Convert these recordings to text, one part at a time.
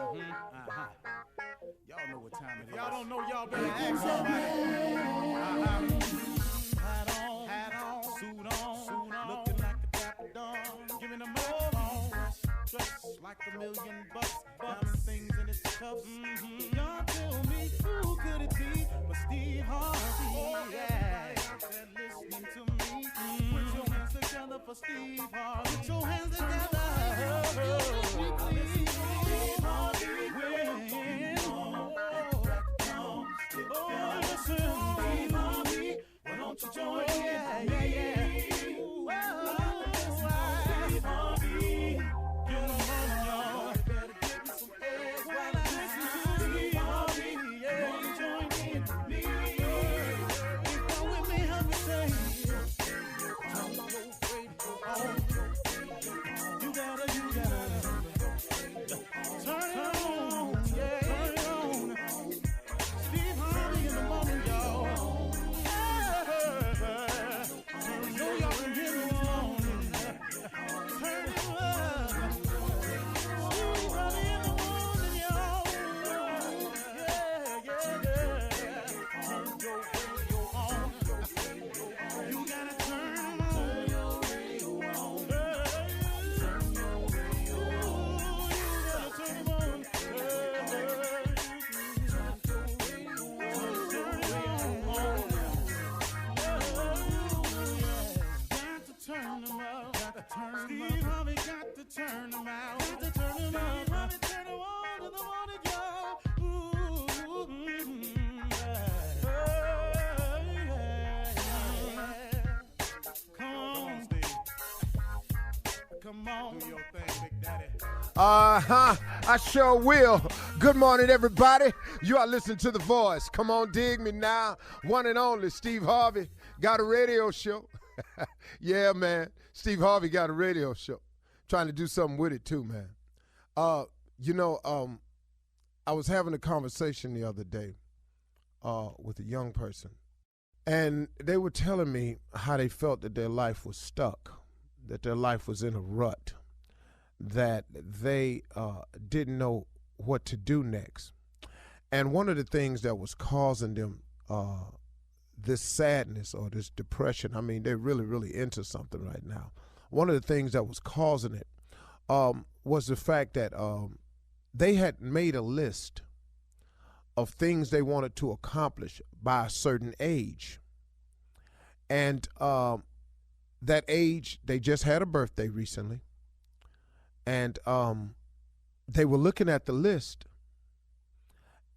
Y'all know what time it is. Y'all don't know, y'all better ask somebody. Hat on, suit on, looking like a dapper dawn, giving them microphone, dressed like $1,000,000, diamond things in its cuffs. Y'all tell me who could it be but Steve Harvey? Oh yeah, listening to me. Put your hands together for Steve Harvey. Put your hands together. Steve Harvey. Oh, listen, Steve Harvey. Why don't you join in? Yeah. Steve Harvey. Get on, y'all. Better give me some eggs while I listen to Steve Harvey. Yeah, won't you join in with me? Come with me, help me say. Turn your radio on. You gotta. Turn it on. Yeah, turn it on. Steve Harvey in the morning, y'all. I know y'all can hear me on. Turn it up. Steve Harvey in the morning, y'all. Yeah. Turn your radio on. You gotta turn your radio on. Turn your radio on. You gotta turn it on. Steve Harvey got to turn them out. Steve Harvey turn them on in the morning, y'all. Come on, Steve. Come on. Do your thing, Big Daddy. I sure will. Good morning, everybody. You are listening to The Voice. Come on, dig me now. One and only Steve Harvey got a radio show. Yeah, man. Steve Harvey got a radio show. Trying to do something with it, too, man. I was having a conversation the other day with a young person, and they were telling me how they felt that their life was stuck, that their life was in a rut, that they didn't know what to do next. And one of the things that was causing them this sadness or this depression, I mean, they're really, really into something right now. One of the things that was causing it was the fact that they had made a list of things they wanted to accomplish by a certain age. And that age, they just had a birthday recently. And they were looking at the list,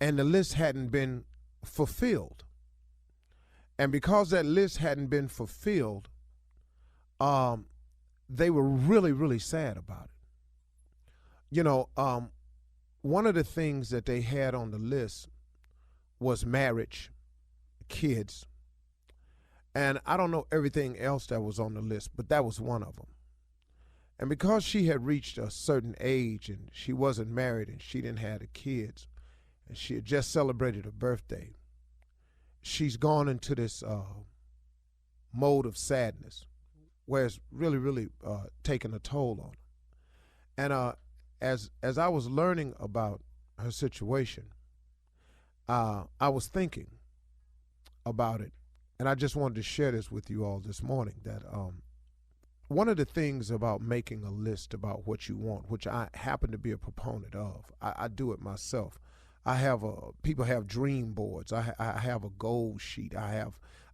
and the list hadn't been fulfilled. And because that list hadn't been fulfilled, they were really, really sad about it. One of the things that they had on the list was marriage, kids, and I don't know everything else that was on the list, but that was one of them. And because she had reached a certain age and she wasn't married and she didn't have the kids, and she had just celebrated her birthday, she's gone into this mode of sadness where it's really, really taking a toll on her. And as I was learning about her situation, I was thinking about it, and I just wanted to share this with you all this morning, that one of the things about making a list about what you want, which I happen to be a proponent of, I do it myself. I have people have dream boards. I have a goal sheet.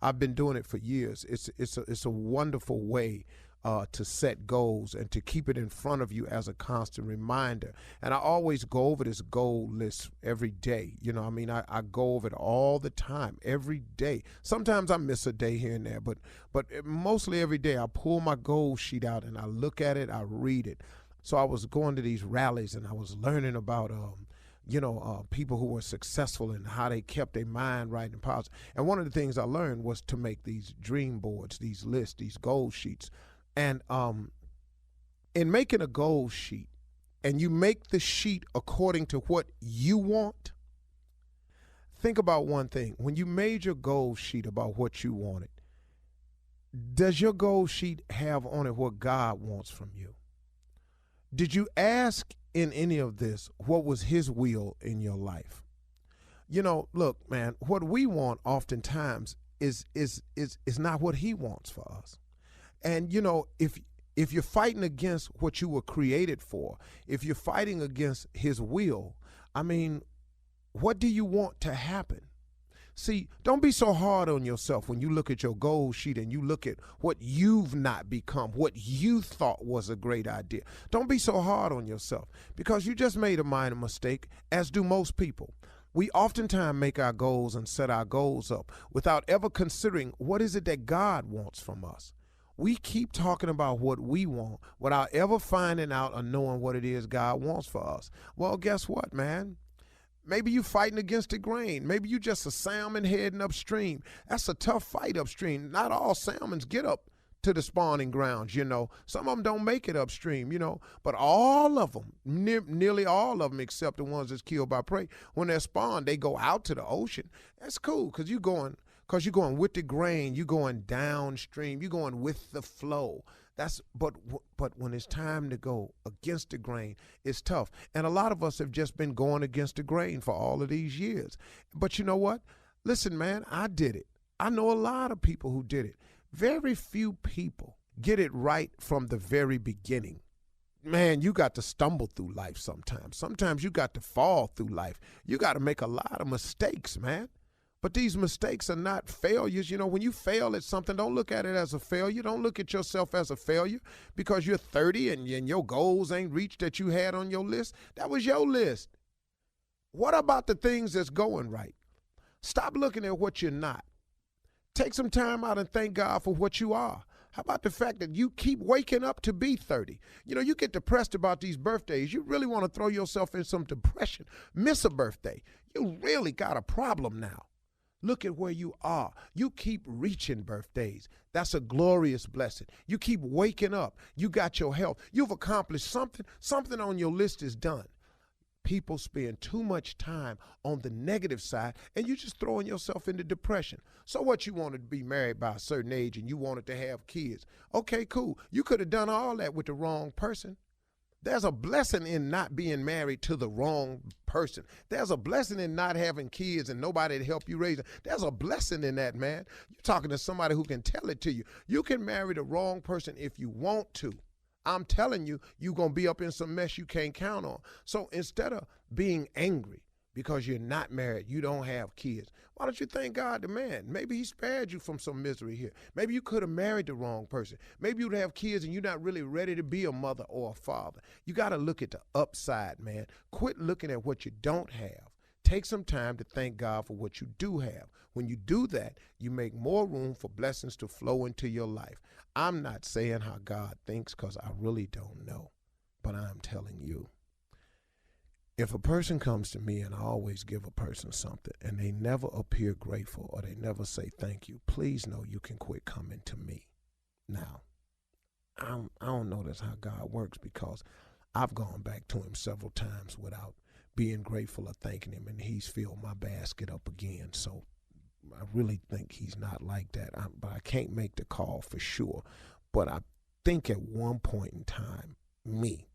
I've been doing it for years. It's a wonderful way to set goals and to keep it in front of you as a constant reminder. And I always go over this goal list every day. I go over it all the time, every day. Sometimes I miss a day here and there, but mostly every day I pull my goal sheet out and I look at it, I read it. So I was going to these rallies and I was learning about people who were successful and how they kept their mind right and positive. And one of the things I learned was to make these dream boards, these lists, these goal sheets. And in making a goal sheet, and you make the sheet according to what you want, think about one thing. When you made your goal sheet about what you wanted, does your goal sheet have on it what God wants from you? Did you ask in any of this, what was his will in your life? You know, look, man, what we want oftentimes is not what he wants for us. And, you know, if you're fighting against what you were created for, if you're fighting against his will, I mean, what do you want to happen? See, don't be so hard on yourself when you look at your goal sheet and you look at what you've not become, what you thought was a great idea. Don't be so hard on yourself because you just made a minor mistake, as do most people. We oftentimes make our goals and set our goals up without ever considering what is it that God wants from us. We keep talking about what we want without ever finding out or knowing what it is God wants for us. Well, guess what, man? Maybe you fighting against the grain. Maybe you just a salmon heading upstream. That's a tough fight upstream. Not all salmons get up to the spawning grounds, you know. Some of them don't make it upstream, you know. But all of them, nearly all of them, except the ones that's killed by prey, when they're spawned, they go out to the ocean. That's cool because you're going with the grain. You're going downstream. You're going with the flow. But when it's time to go against the grain, it's tough. And a lot of us have just been going against the grain for all of these years. But you know what? Listen, man, I did it. I know a lot of people who did it. Very few people get it right from the very beginning. Man, you got to stumble through life sometimes. Sometimes you got to fall through life. You got to make a lot of mistakes, man. But these mistakes are not failures. You know, when you fail at something, don't look at it as a failure. Don't look at yourself as a failure because you're 30 and your goals ain't reached that you had on your list. That was your list. What about the things that's going right? Stop looking at what you're not. Take some time out and thank God for what you are. How about the fact that you keep waking up to be 30? You know, you get depressed about these birthdays. You really want to throw yourself in some depression. Miss a birthday. You really got a problem now. Look at where you are. You keep reaching birthdays. That's a glorious blessing. You keep waking up. You got your health. You've accomplished something. Something on your list is done. People spend too much time on the negative side, and you're just throwing yourself into depression. So what, you wanted to be married by a certain age and you wanted to have kids. Okay, cool. You could have done all that with the wrong person. There's a blessing in not being married to the wrong person. There's a blessing in not having kids and nobody to help you raise them. There's a blessing in that, man. You're talking to somebody who can tell it to you. You can marry the wrong person if you want to. I'm telling you, you're going to be up in some mess you can't count on. So instead of being angry because you're not married, you don't have kids, why don't you thank God, the man? Maybe he spared you from some misery here. Maybe you could have married the wrong person. Maybe you'd have kids and you're not really ready to be a mother or a father. You got to look at the upside, man. Quit looking at what you don't have. Take some time to thank God for what you do have. When you do that, you make more room for blessings to flow into your life. I'm not saying how God thinks because I really don't know, but I'm telling you. If a person comes to me and I always give a person something and they never appear grateful or they never say thank you, please know you can quit coming to me. Now, I don't know that's how God works because I've gone back to him several times without being grateful or thanking him, and he's filled my basket up again. So I really think he's not like that. But I can't make the call for sure. But I think at one point in time,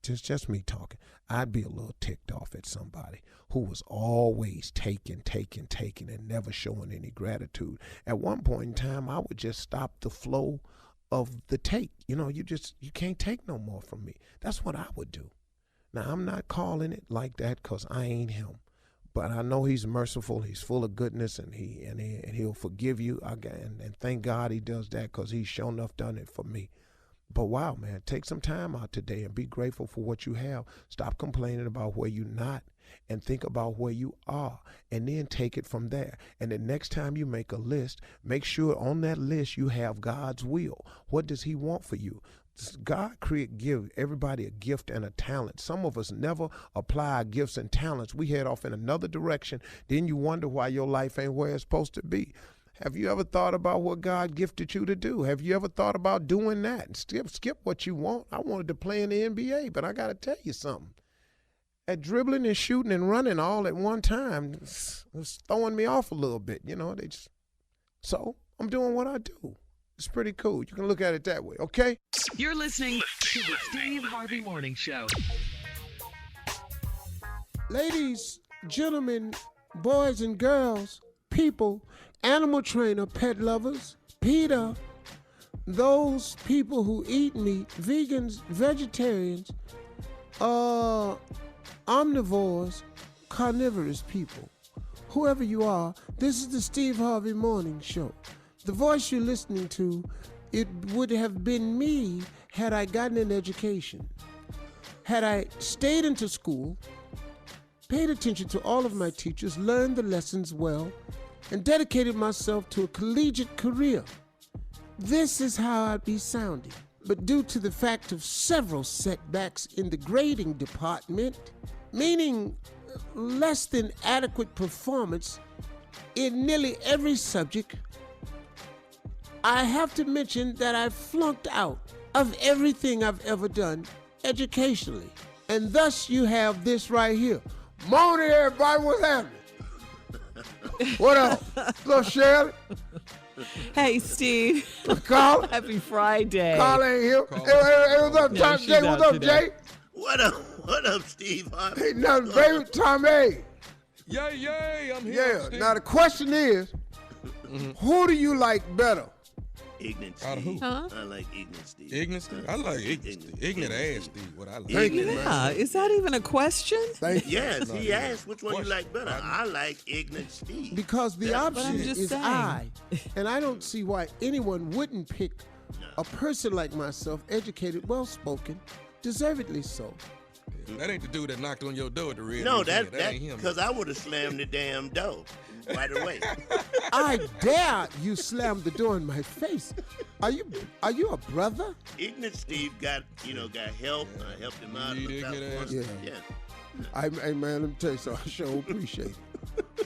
just me talking, I'd be a little ticked off at somebody who was always taking and never showing any gratitude. At one point in time, I would just stop the flow of the take. You know, you can't take no more from me. That's what I would do. Now, I'm not calling it like that because I ain't him. But I know he's merciful. He's full of goodness, and he'll forgive you. And thank God he does that because he's sure enough done it for me. But wow, man, take some time out today and be grateful for what you have. Stop complaining about where you're not and think about where you are, and then take it from there. And the next time you make a list, make sure on that list you have God's will. What does he want for you? God give everybody a gift and a talent. Some of us never apply our gifts and talents. We head off in another direction. Then you wonder why your life ain't where it's supposed to be. Have you ever thought about what God gifted you to do? Have you ever thought about doing that? Skip what you want. I wanted to play in the NBA, but I got to tell you something. At dribbling and shooting and running all at one time, it's throwing me off a little bit. You know, so I'm doing what I do. It's pretty cool. You can look at it that way, okay? You're listening to the Steve Harvey Morning Show. Ladies, gentlemen, boys and girls, people, animal trainer, pet lovers, PETA, those people who eat meat, vegans, vegetarians, omnivores, carnivorous people. Whoever you are, this is the Steve Harvey Morning Show. The voice you're listening to, it would have been me had I gotten an education. Had I stayed into school, paid attention to all of my teachers, learned the lessons well, and dedicated myself to a collegiate career. This is how I'd be sounding. But due to the fact of several setbacks in the grading department, meaning less than adequate performance in nearly every subject, I have to mention that I flunked out of everything I've ever done educationally. And thus you have this right here. Morning, everybody, what's happening? What up? What's up, Shirley? Hey, Steve. Carl? Happy Friday. Carl ain't here. Hey, what's up, Tom? Jay? What's up, Jay? What up, Steve Harvey? Hey, nothing, baby. Tom A. Yay, I'm here. Yeah, Steve. now the question is, who do you like better? Ignorant Out of Steve. who? Huh? I like ignorant Steve. Ignorant Steve? I like ignorant Steve. Ignorant ass Steve, what I like. Thank you, Yeah, man. is that even a question? Thank you. Yes, he yeah. asked which one you like better. I like ignorant Steve. Because the option I'm just is saying. I. And I don't see why anyone wouldn't pick a person like myself, educated, well-spoken, deservedly so. That ain't the dude that knocked on your door at the red. No, Museum. that ain't him. because I would have slammed the damn door right away. I dare you slam the door in my face. Are you a brother? Ignorant Steve got help. I helped him out. You need looked out ignorant for ass? him. Yeah. Yeah. Hey man, let me tell you something. I sure appreciate it.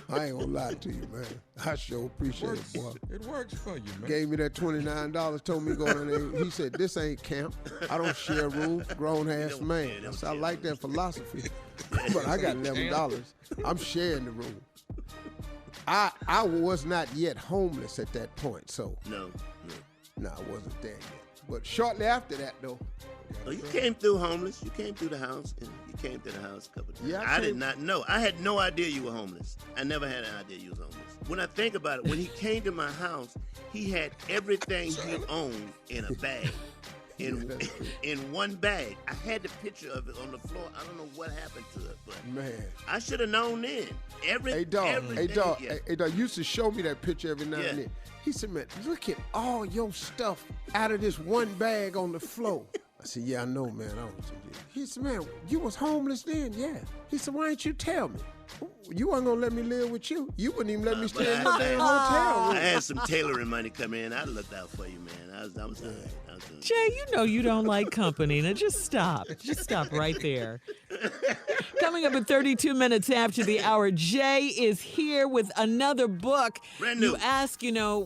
I ain't gonna lie to you, man. I sure appreciate it, boy. It works for you, man. Gave me that $29, told me to go in there. He said, this ain't camp. I don't share rooms, grown ass man. I said, I like that philosophy. But I got $11. I'm sharing the room. I was not yet homeless at that point, so No. no, I wasn't there yet. But shortly after that, though, Oh, you came through homeless. You came through the house. And you came to the house a couple of times. Yeah, I did not know. I had no idea you were homeless. I never had an idea you was homeless. When I think about it, when he came to my house, he had everything he owned in a bag. In one bag. I had the picture of it on the floor. I don't know what happened to it, but man. I should have known then. Hey dog, Yeah. hey dog, used to show me that picture every now and Yeah. then. He said, man, look at all your stuff out of this one bag on the floor. I said, yeah, I know, man. He said, man, you was homeless then? Yeah. He said, why didn't you tell me? You weren't gonna let me live with you. You wouldn't even let me stay in the damn hotel room. I had some tailoring money come in. I looked out for you, man. I was all right. Jay, you know you don't like company. Now just stop. Just stop right there. Coming up at 32 minutes after the hour, Jay is here with another book. Brand new. You ask,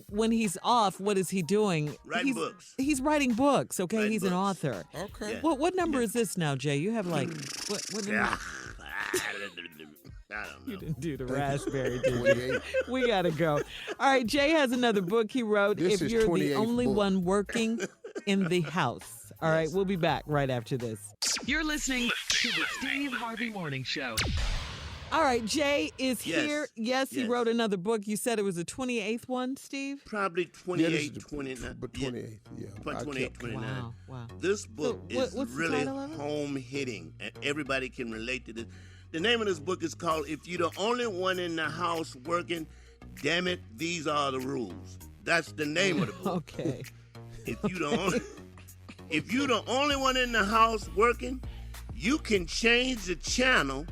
when he's off, what is he doing? Writing books. He's writing books, okay? Writing He's an books. author. Okay. Yeah. What number is this now, Jay? You have what Yeah. I don't know. You didn't do the raspberry, did you? 28. We gotta go. All right, Jay has another book he wrote. This If is you're the 28th only book. one working in the house. All right, we'll be back right after this. You're listening to the Steve Harvey Morning Show. All right, Jay is Yes. here. Yes, he Yes. wrote another book. You said it was the 28th one, Steve? Probably Yeah, this 28, is the- 29. but 28, yeah. But I 28, kept- 29. Wow. This book So, is what's the really title of it? home hitting, and everybody can relate to this. The name of this book is called "If You're the Only One in the House Working, Damn It, These Are the Rules." That's the name of the book. Okay. If you're the only one in the house working, you can change the channel.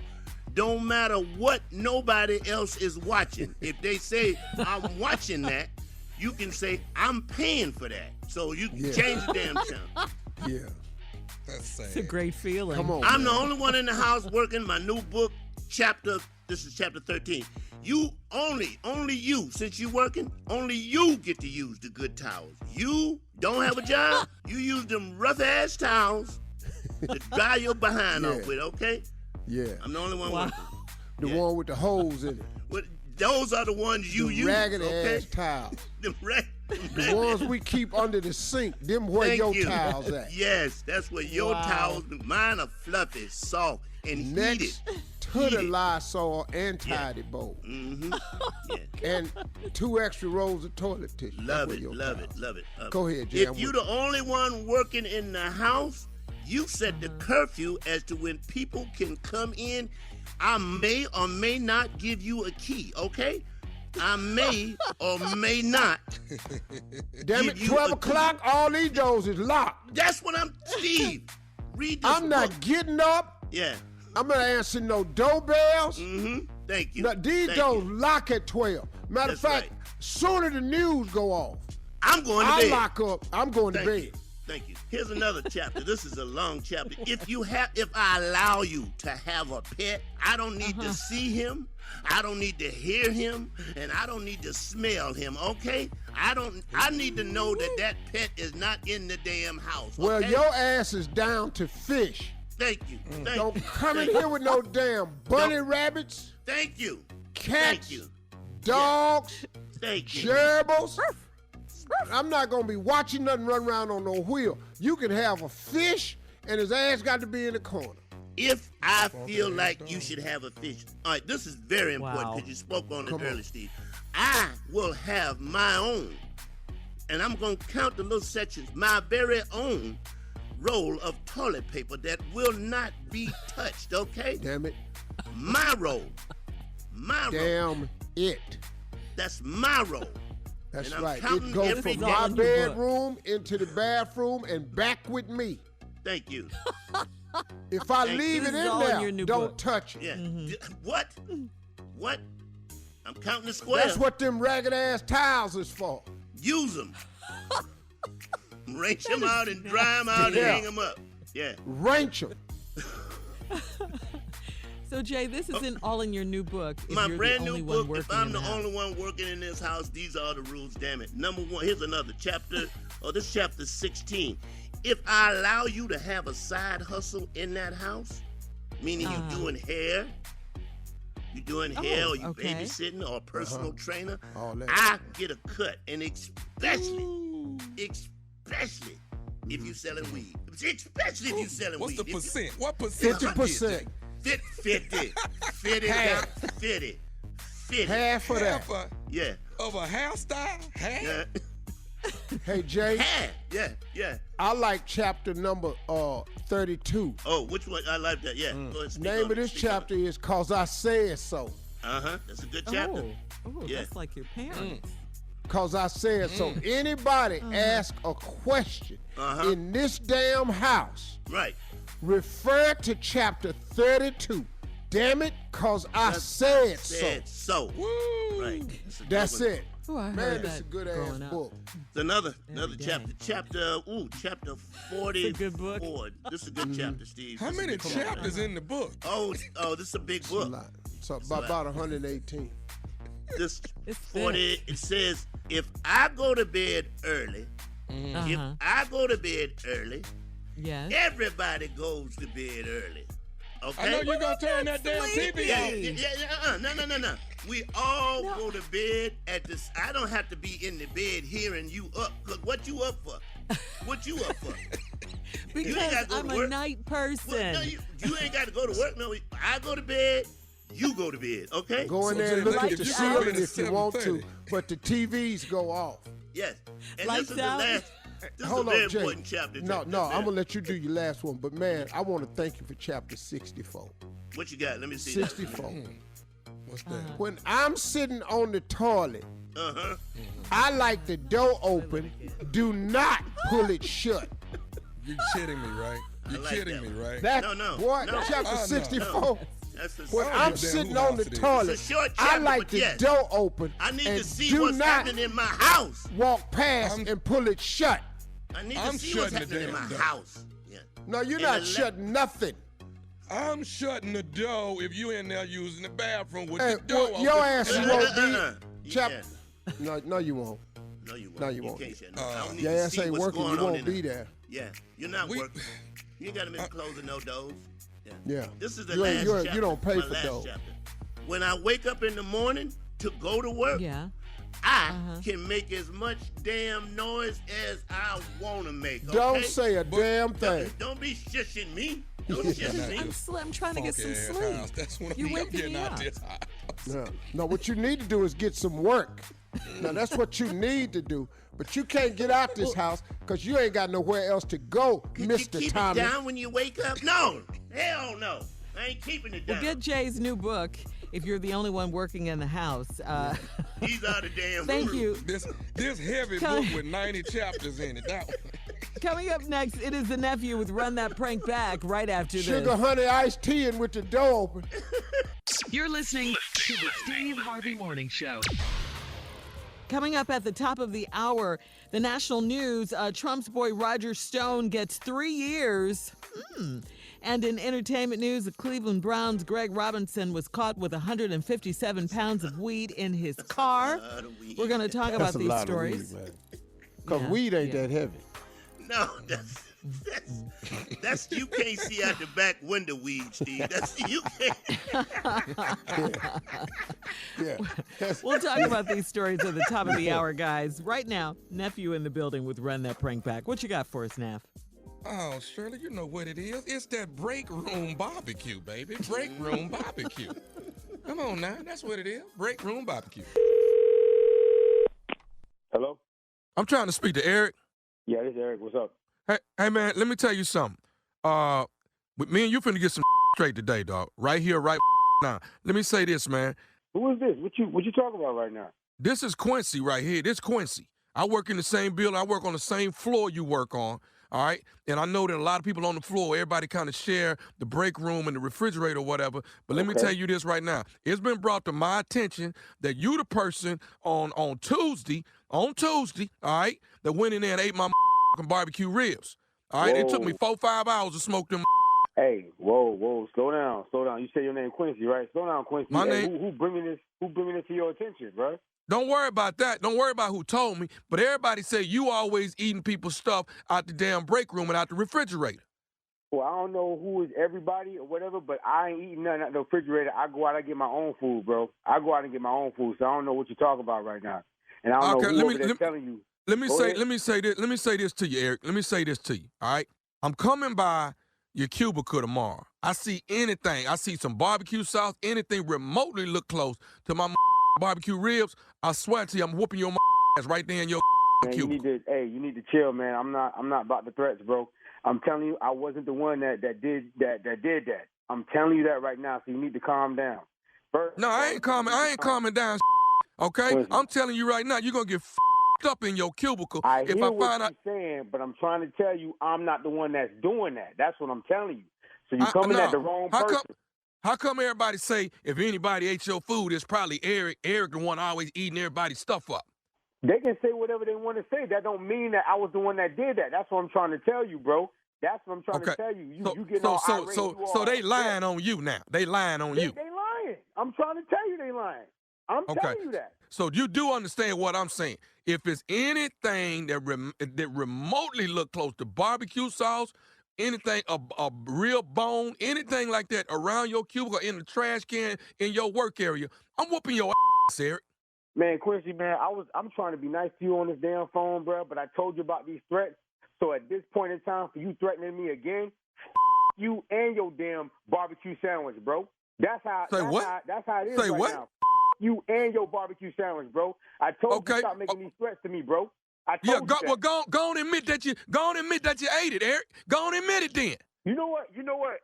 Don't matter what nobody else is watching. If they say I'm watching that, you can say I'm paying for that. So you can Yeah. change the damn channel. Yeah. That's sad. It's a great feeling. Come on. I'm man. the only one in the house working. My new book, this is chapter 13. You only you, since you working, only you get to use the good towels. You don't have a job. You use them rough ass towels to dry your behind Yeah. off with, okay? Yeah. I'm the only one Wow. working. The Yeah. one with the holes in it. Well, those are the ones you The use, ragged okay? ass towels. The The ones we keep under the sink. Them where Thank your you. towels at. Yes, that's where your Wow. towels. Mine are fluffy, soft, and heated. Next hooded Lysol and tidy bowl. Mm-hmm. Yeah. And 2 extra rolls of toilet tissue. Love it. Go ahead, Jay. If you're the only one working in the house, you set the curfew as to when people can come in. I may or may not give you a key, okay? I may or may not. Damn it, 12 o'clock, all these doors is locked. That's what Steve, read this I'm not book. getting up. Yeah. I'm not answering no doorbells. Mm-hmm. Thank you. Now, these doors lock at 12. Matter of fact, right. sooner the news go off, I'm going to I bed. lock up. I'm going to bed. Thank you. Here's another chapter. This is a long chapter. If I allow you to have a pet, I don't need to see him. I don't need to hear him, and I don't need to smell him. Okay? I need to know that pet is not in the damn house. Okay? Well, your ass is down to fish. Thank you. Don't come in here with no damn bunny rabbits, Thank you. cats, Thank you. dogs, Thank you. gerbils. I'm not going to be watching nothing run around on no wheel. You can have a fish, and his ass got to be in the corner. If I feel like you should have a fish, all right, this is very important Wow. because you spoke on it Come earlier, on. Steve. I will have my own, and I'm going to count the little sections, my very own roll of toilet paper that will not be touched, okay? Damn it. My roll. My roll. Damn it. That's my roll. That's And I'm right. counting It goes every from day. my in your book. bedroom into the bathroom and back with me. Thank you. If I Thank leave you. it This in is all in there, your new don't book. touch it. Yeah. What? What? I'm counting the squares. That's what them ragged ass towels is for. Use them. Wrench them out and dry them out Yeah. and hang them up. Yeah. Ranch 'em. So Jay, this is all in your new book. If My you're brand the only new one book, working if I'm in the house. only one working in this house, these are the rules, damn it. Number 1, here's another chapter. This is chapter 16. If I allow you to have a side hustle in that house, meaning you're doing hair, or you okay. babysitting or a personal trainer, All that. I get a cut. And especially if you selling weed. Especially if you selling What's weed. the If you- percent? What percent? 50%. 50. Half. 50. Half of that. Half a, Yeah. of a hairstyle? Half? Yeah. Hey, Jay, Half. Yeah. I like chapter number 32. Oh, which one? I like that. Yeah. Go ahead, speak Name on of it, this speak on chapter is Cause I Said So. That's a good chapter. Oh, Yeah. that's like your parents. Cause I said so. Anybody ask a question in this damn house, Right. refer to chapter 32. Damn it, cause I said so. Said so. Woo! Right. That's good one. it. Oh, I Man, heard this is a that good ass growing up. book. It's another day. chapter. Chapter 44. It's a good book. This is a good chapter, Steve. How This is a many good chapter. chapters in the book? Oh, this is a big A book. lot. So about 118. This It's 40. thick. It says if I go to bed early, Uh-huh. Yes. everybody goes to bed early. Okay. I know you're going to turn that damn TV Yeah, on. No. We all go to bed at this. I don't have to be in the bed hearing you up. Cause what you up for? What you up for? Because gotta go to I'm a work. night Well, person. no, you ain't got to go to work. No, I go to bed. You go to bed. Okay. Go in So there and Jay, look like, at the if you ceiling go in at if you want to, 7:30. but the TVs go off. Yes. And Lights this is the out. last. This Hold is a very on, Jay. important chapter. No, Jay. I'm gonna let you do your last one, but man, I want to thank you for chapter 64. What you got? Let me see. 64. What's that? When I'm sitting on the toilet, Uh-huh. I like the door open. Do not pull it shut. You kidding me, right? You like kidding that me, one. right? That No. what? No. Chapter no. 64. That's a When Oh, I'm damn, sitting who on the house it is? toilet, It's a short I chapter, like but the yes. door open. I need and to see do what's not happening in my house. walk past and pull it shut. I need to I'm see what's shutting the happening in my damn door. house. Yeah. No, you're And not the shutting nothing. I'm shutting the door if you in there using the bathroom with Hey, the door well, your open. ass Uh, won't uh. be. Chap- Yeah. No, you won't. No, you won't. No, you won't. Can't shut no. I don't need Your to ass see ain't what's working. going You on won't in be there. there. Yeah, you're not We- working. You ain't got to make closing no doors. Yeah. Yeah. This is the You ain't- last you chapter. don't pay my for last those. chapter. When I wake up in the morning to go to work, Yeah. I can make as much damn noise as I want to make. Okay? Don't say a damn thing. Don't be shushing me. I'm trying to get some sleep. House. That's when You're I'm waking getting me out up. this house. Yeah. No, what you need to do is get some work. Now, that's what you need to do. But you can't get out this house because you ain't got nowhere else to go, Could Mr. you keep Tommy. it down when you wake up? No. Hell no. I ain't keeping it down. Well, get Jay's new book, If You're the Only One Working in the House. He's out of damn Thank room. you. This heavy book with 90 chapters in it. That one. Coming up next, it is the nephew with Run That Prank Back right after Sugar, this. honey, iced tea and with the door open. You're listening to the Steve Harvey Morning Show. Coming up at the top of the hour, the national news, Trump's boy Roger Stone gets 3 years. And in entertainment news, the Cleveland Browns' Greg Robinson was caught with 157 pounds of weed in his car. We're going to talk about That's a these lot stories. of weed, man. Because Yeah, weed ain't yeah. that heavy. No, that's you can't see out the back window weed, Steve. That's you can't. Yeah. We'll talk about these stories at the top of the hour, guys. Right now, nephew in the building with Run That Prank Back. What you got for us, Neff? Oh, Shirley, you know what it is. It's that Breakroom barbecue, baby. Breakroom barbecue. Come on now. That's what it is. Breakroom barbecue. Hello? I'm trying to speak to Eric. Yeah, this is Eric. What's up? Hey, man, let me tell you something. With me and you finna get some straight today, dog. Right here, right now. Let me say this, man. Who is this? What you talking about right now? This is Quincy right here. This Quincy. I work in the same building. I work on the same floor you work on. All right. And I know that a lot of people on the floor, everybody kind of share the break room and the refrigerator or whatever. But let me tell you this right now. It's been brought to my attention that you the person on Tuesday, all right, that went in there and ate my barbecue ribs. All right. Whoa. It took me 4-5 hours to smoke them. Hey, whoa, slow down. You say your name Quincy, right? Slow down, Quincy. My Hey, name- who bringing this to your attention, bro? Don't worry about that. Don't worry about who told me. But everybody say you always eating people's stuff out the damn break room and out the refrigerator. Well, I don't know who is everybody or whatever, but I ain't eating nothing out the refrigerator. I go out and get my own food, bro. I go out and get my own food, so I don't know what you're talking about right now. And I don't know who over there telling you. Let me say this to you, Eric. Let me say this to you, all right? I'm coming by your cubicle tomorrow. I see anything. I see some barbecue sauce, anything remotely look close to my barbecue ribs. I swear to you, I'm whooping your ass right there in your Man, cubicle. you need to chill, man. I'm not about the threats, bro. I'm telling you, I wasn't the one that did that. I'm telling you that right now, so you need to calm down. No, I ain't calming down, okay? Listen. I'm telling you right now, you're going to get up in your cubicle I if hear I what find out. you're saying, but I'm trying to tell you I'm not the one that's doing that. That's what I'm telling you. So you're coming at the wrong person. How come everybody say if anybody ate your food, it's probably Eric the one always eating everybody's stuff up? They can say whatever they want to say. That don't mean that I was the one that did that. That's what I'm trying to tell you, bro. That's what I'm trying to tell you. You getting all irate. So they lying on you now. They lying on you. They lying. I'm trying to tell you they lying. I'm telling you that. So you do understand what I'm saying. If it's anything that remotely look close to barbecue sauce, anything, a real bone, anything like that around your cubicle, in the trash can, in your work area, I'm whooping your ass, Eric. Man, Quincy, man, I'm trying to be nice to you on this damn phone, bro, but I told you about these threats. So at this point in time, for you threatening me again, you and your damn barbecue sandwich, bro. That's how it is Say right what? now. You and your barbecue sandwich, bro. I told you stop making these threats to me, bro. I told you that. Well, go on admit that you ate it, Eric. Go on admit it then. You know what?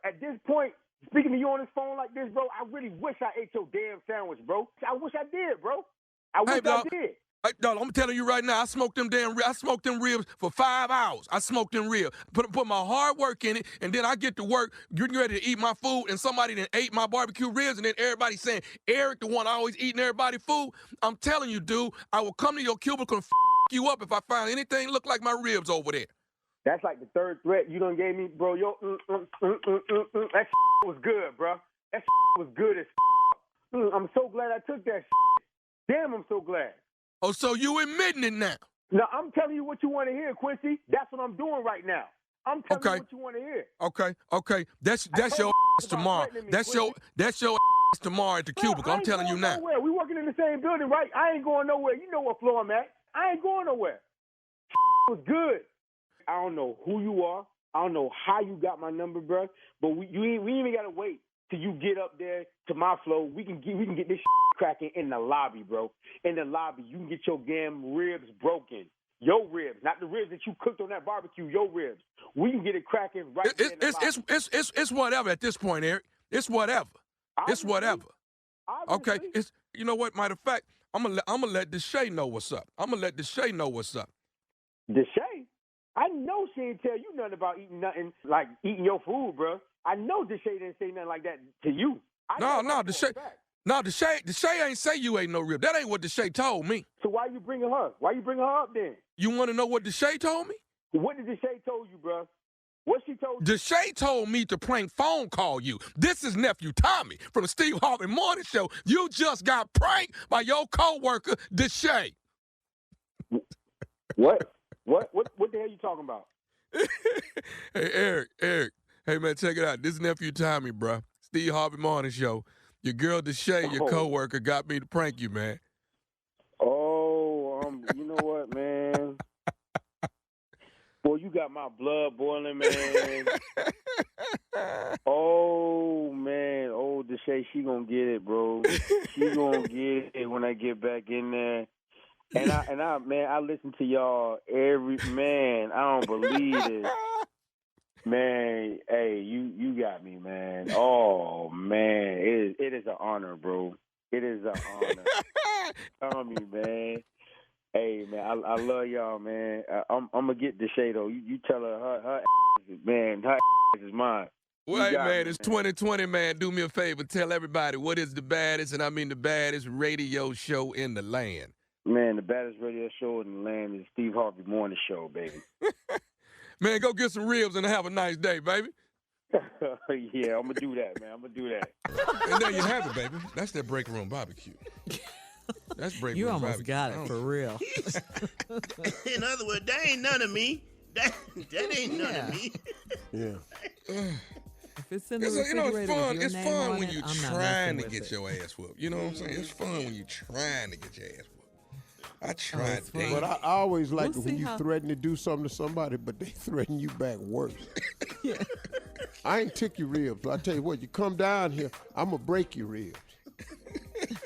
At this point, speaking to you on this phone like this, bro, I really wish I ate your damn sandwich, bro. I wish I did, bro. I did. Hey, dog, I'm telling you right now, I smoked them ribs for 5 hours. I smoked them ribs, put my hard work in it, and then I get to work, getting ready to eat my food, and somebody then ate my barbecue ribs, and then everybody saying, Eric, the one always eating everybody's food. I'm telling you, dude, I will come to your cubicle and you up if I find anything look like my ribs over there. That's like the third threat you done gave me, bro. That was good, bro. That was good as I'm so glad I took that. Damn, I'm so glad. Oh, so you admitting it now? Now, I'm telling you what you want to hear, Quincy. That's what I'm doing right now. I'm telling you what you want to hear. Okay. That's your ass tomorrow. That's your ass tomorrow at the cubicle. I'm telling you now. Nowhere. We working in the same building, right? I ain't going nowhere. You know what floor I'm at. I ain't going nowhere. Was good. I don't know who you are. I don't know how you got my number, bro. But we ain't even gotta wait till you get up there to my flow. We can get this cracking in the lobby, bro. In the lobby, you can get your damn ribs broken. Your ribs, not the ribs that you cooked on that barbecue. Your ribs. We can get it cracking right there in the lobby. It's whatever at this point, Eric. It's whatever. It's whatever. Obviously. Okay. It's, you know what? Matter of fact, I'm gonna let Deshae know what's up. I'm gonna let Deshae know what's up. Deshae? I know she ain't tell you nothing about eating nothing like eating your food, bro. I know Deshae didn't say nothing like that to you. No, Deshae ain't say you ain't no rib. That ain't what Deshae told me. So why you bringing her? Why you bringing her up then? You want to know what Deshae told me? What did Deshae told you, bro? What she told you? Deshae told me to prank phone call you. This is nephew Tommy from the Steve Harvey Morning Show. You just got pranked by your coworker Deshae. What? What the hell you talking about? Hey, Eric. Hey, man, check it out. This is nephew Tommy, bro. Steve Harvey Morning Show. Your girl Deshae, your coworker, got me to prank you, man. Oh, you know what, man? Boy, you got my blood boiling, man. Oh, man. Oh, Deshae, she gonna get it, bro. She gonna get it when I get back in there. And I listen to y'all man. I don't believe it. Man, hey, you got me, man. Oh, man. It is an honor, bro. It is an honor. Tell me, man. Hey, man, I love y'all, man. I'm going to get Deshae, though. You tell her man, her is mine. Well, hey, man, it's 2020, man. Do me a favor. Tell everybody what is the baddest, and I mean the baddest radio show in the land. Man, the baddest radio show in the land is Steve Harvey Morning Show, baby. Man, go get some ribs and have a nice day, baby. Yeah, I'm going to do that, man. I'm going to do that. And there you have it, baby. That's that Breakroom barbecue. That's Breakroom You almost barbecue. got it, for real. In other words, that ain't none of me. That ain't none of me. Yeah. If it's in the refrigerator with your It's name fun on when it, you're I'm not trying to messing get with your ass whooped. You know what I'm saying? It's fun when you're trying to get your ass whooped. I tried it's fun. dating. But I always like We'll it when see you how- threaten to do something to somebody, but they threaten you back worse. Yeah. I ain't took your ribs. But I tell you what, you come down here, I'm going to break your ribs.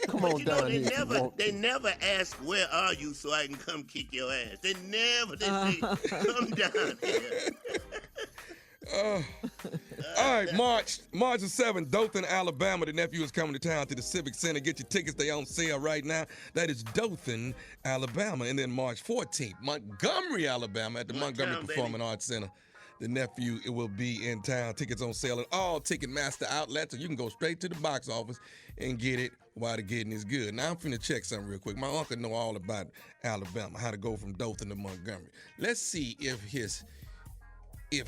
Come on You know, down here if you want they to. never ask, where are you, so I can come kick your ass. They say, come down here. All right, March the 7th, Dothan, Alabama. The nephew is coming to town to the Civic Center. Get your tickets. They on sale right now. That is Dothan, Alabama. And then March 14th, Montgomery, Alabama at the Montgomery Performing Arts Center. The nephew will be in town. Tickets on sale at all Ticketmaster outlets, so you can go straight to the box office and get it while the getting is good. Now, I'm finna check something real quick. My uncle know all about Alabama, how to go from Dothan to Montgomery. Let's see if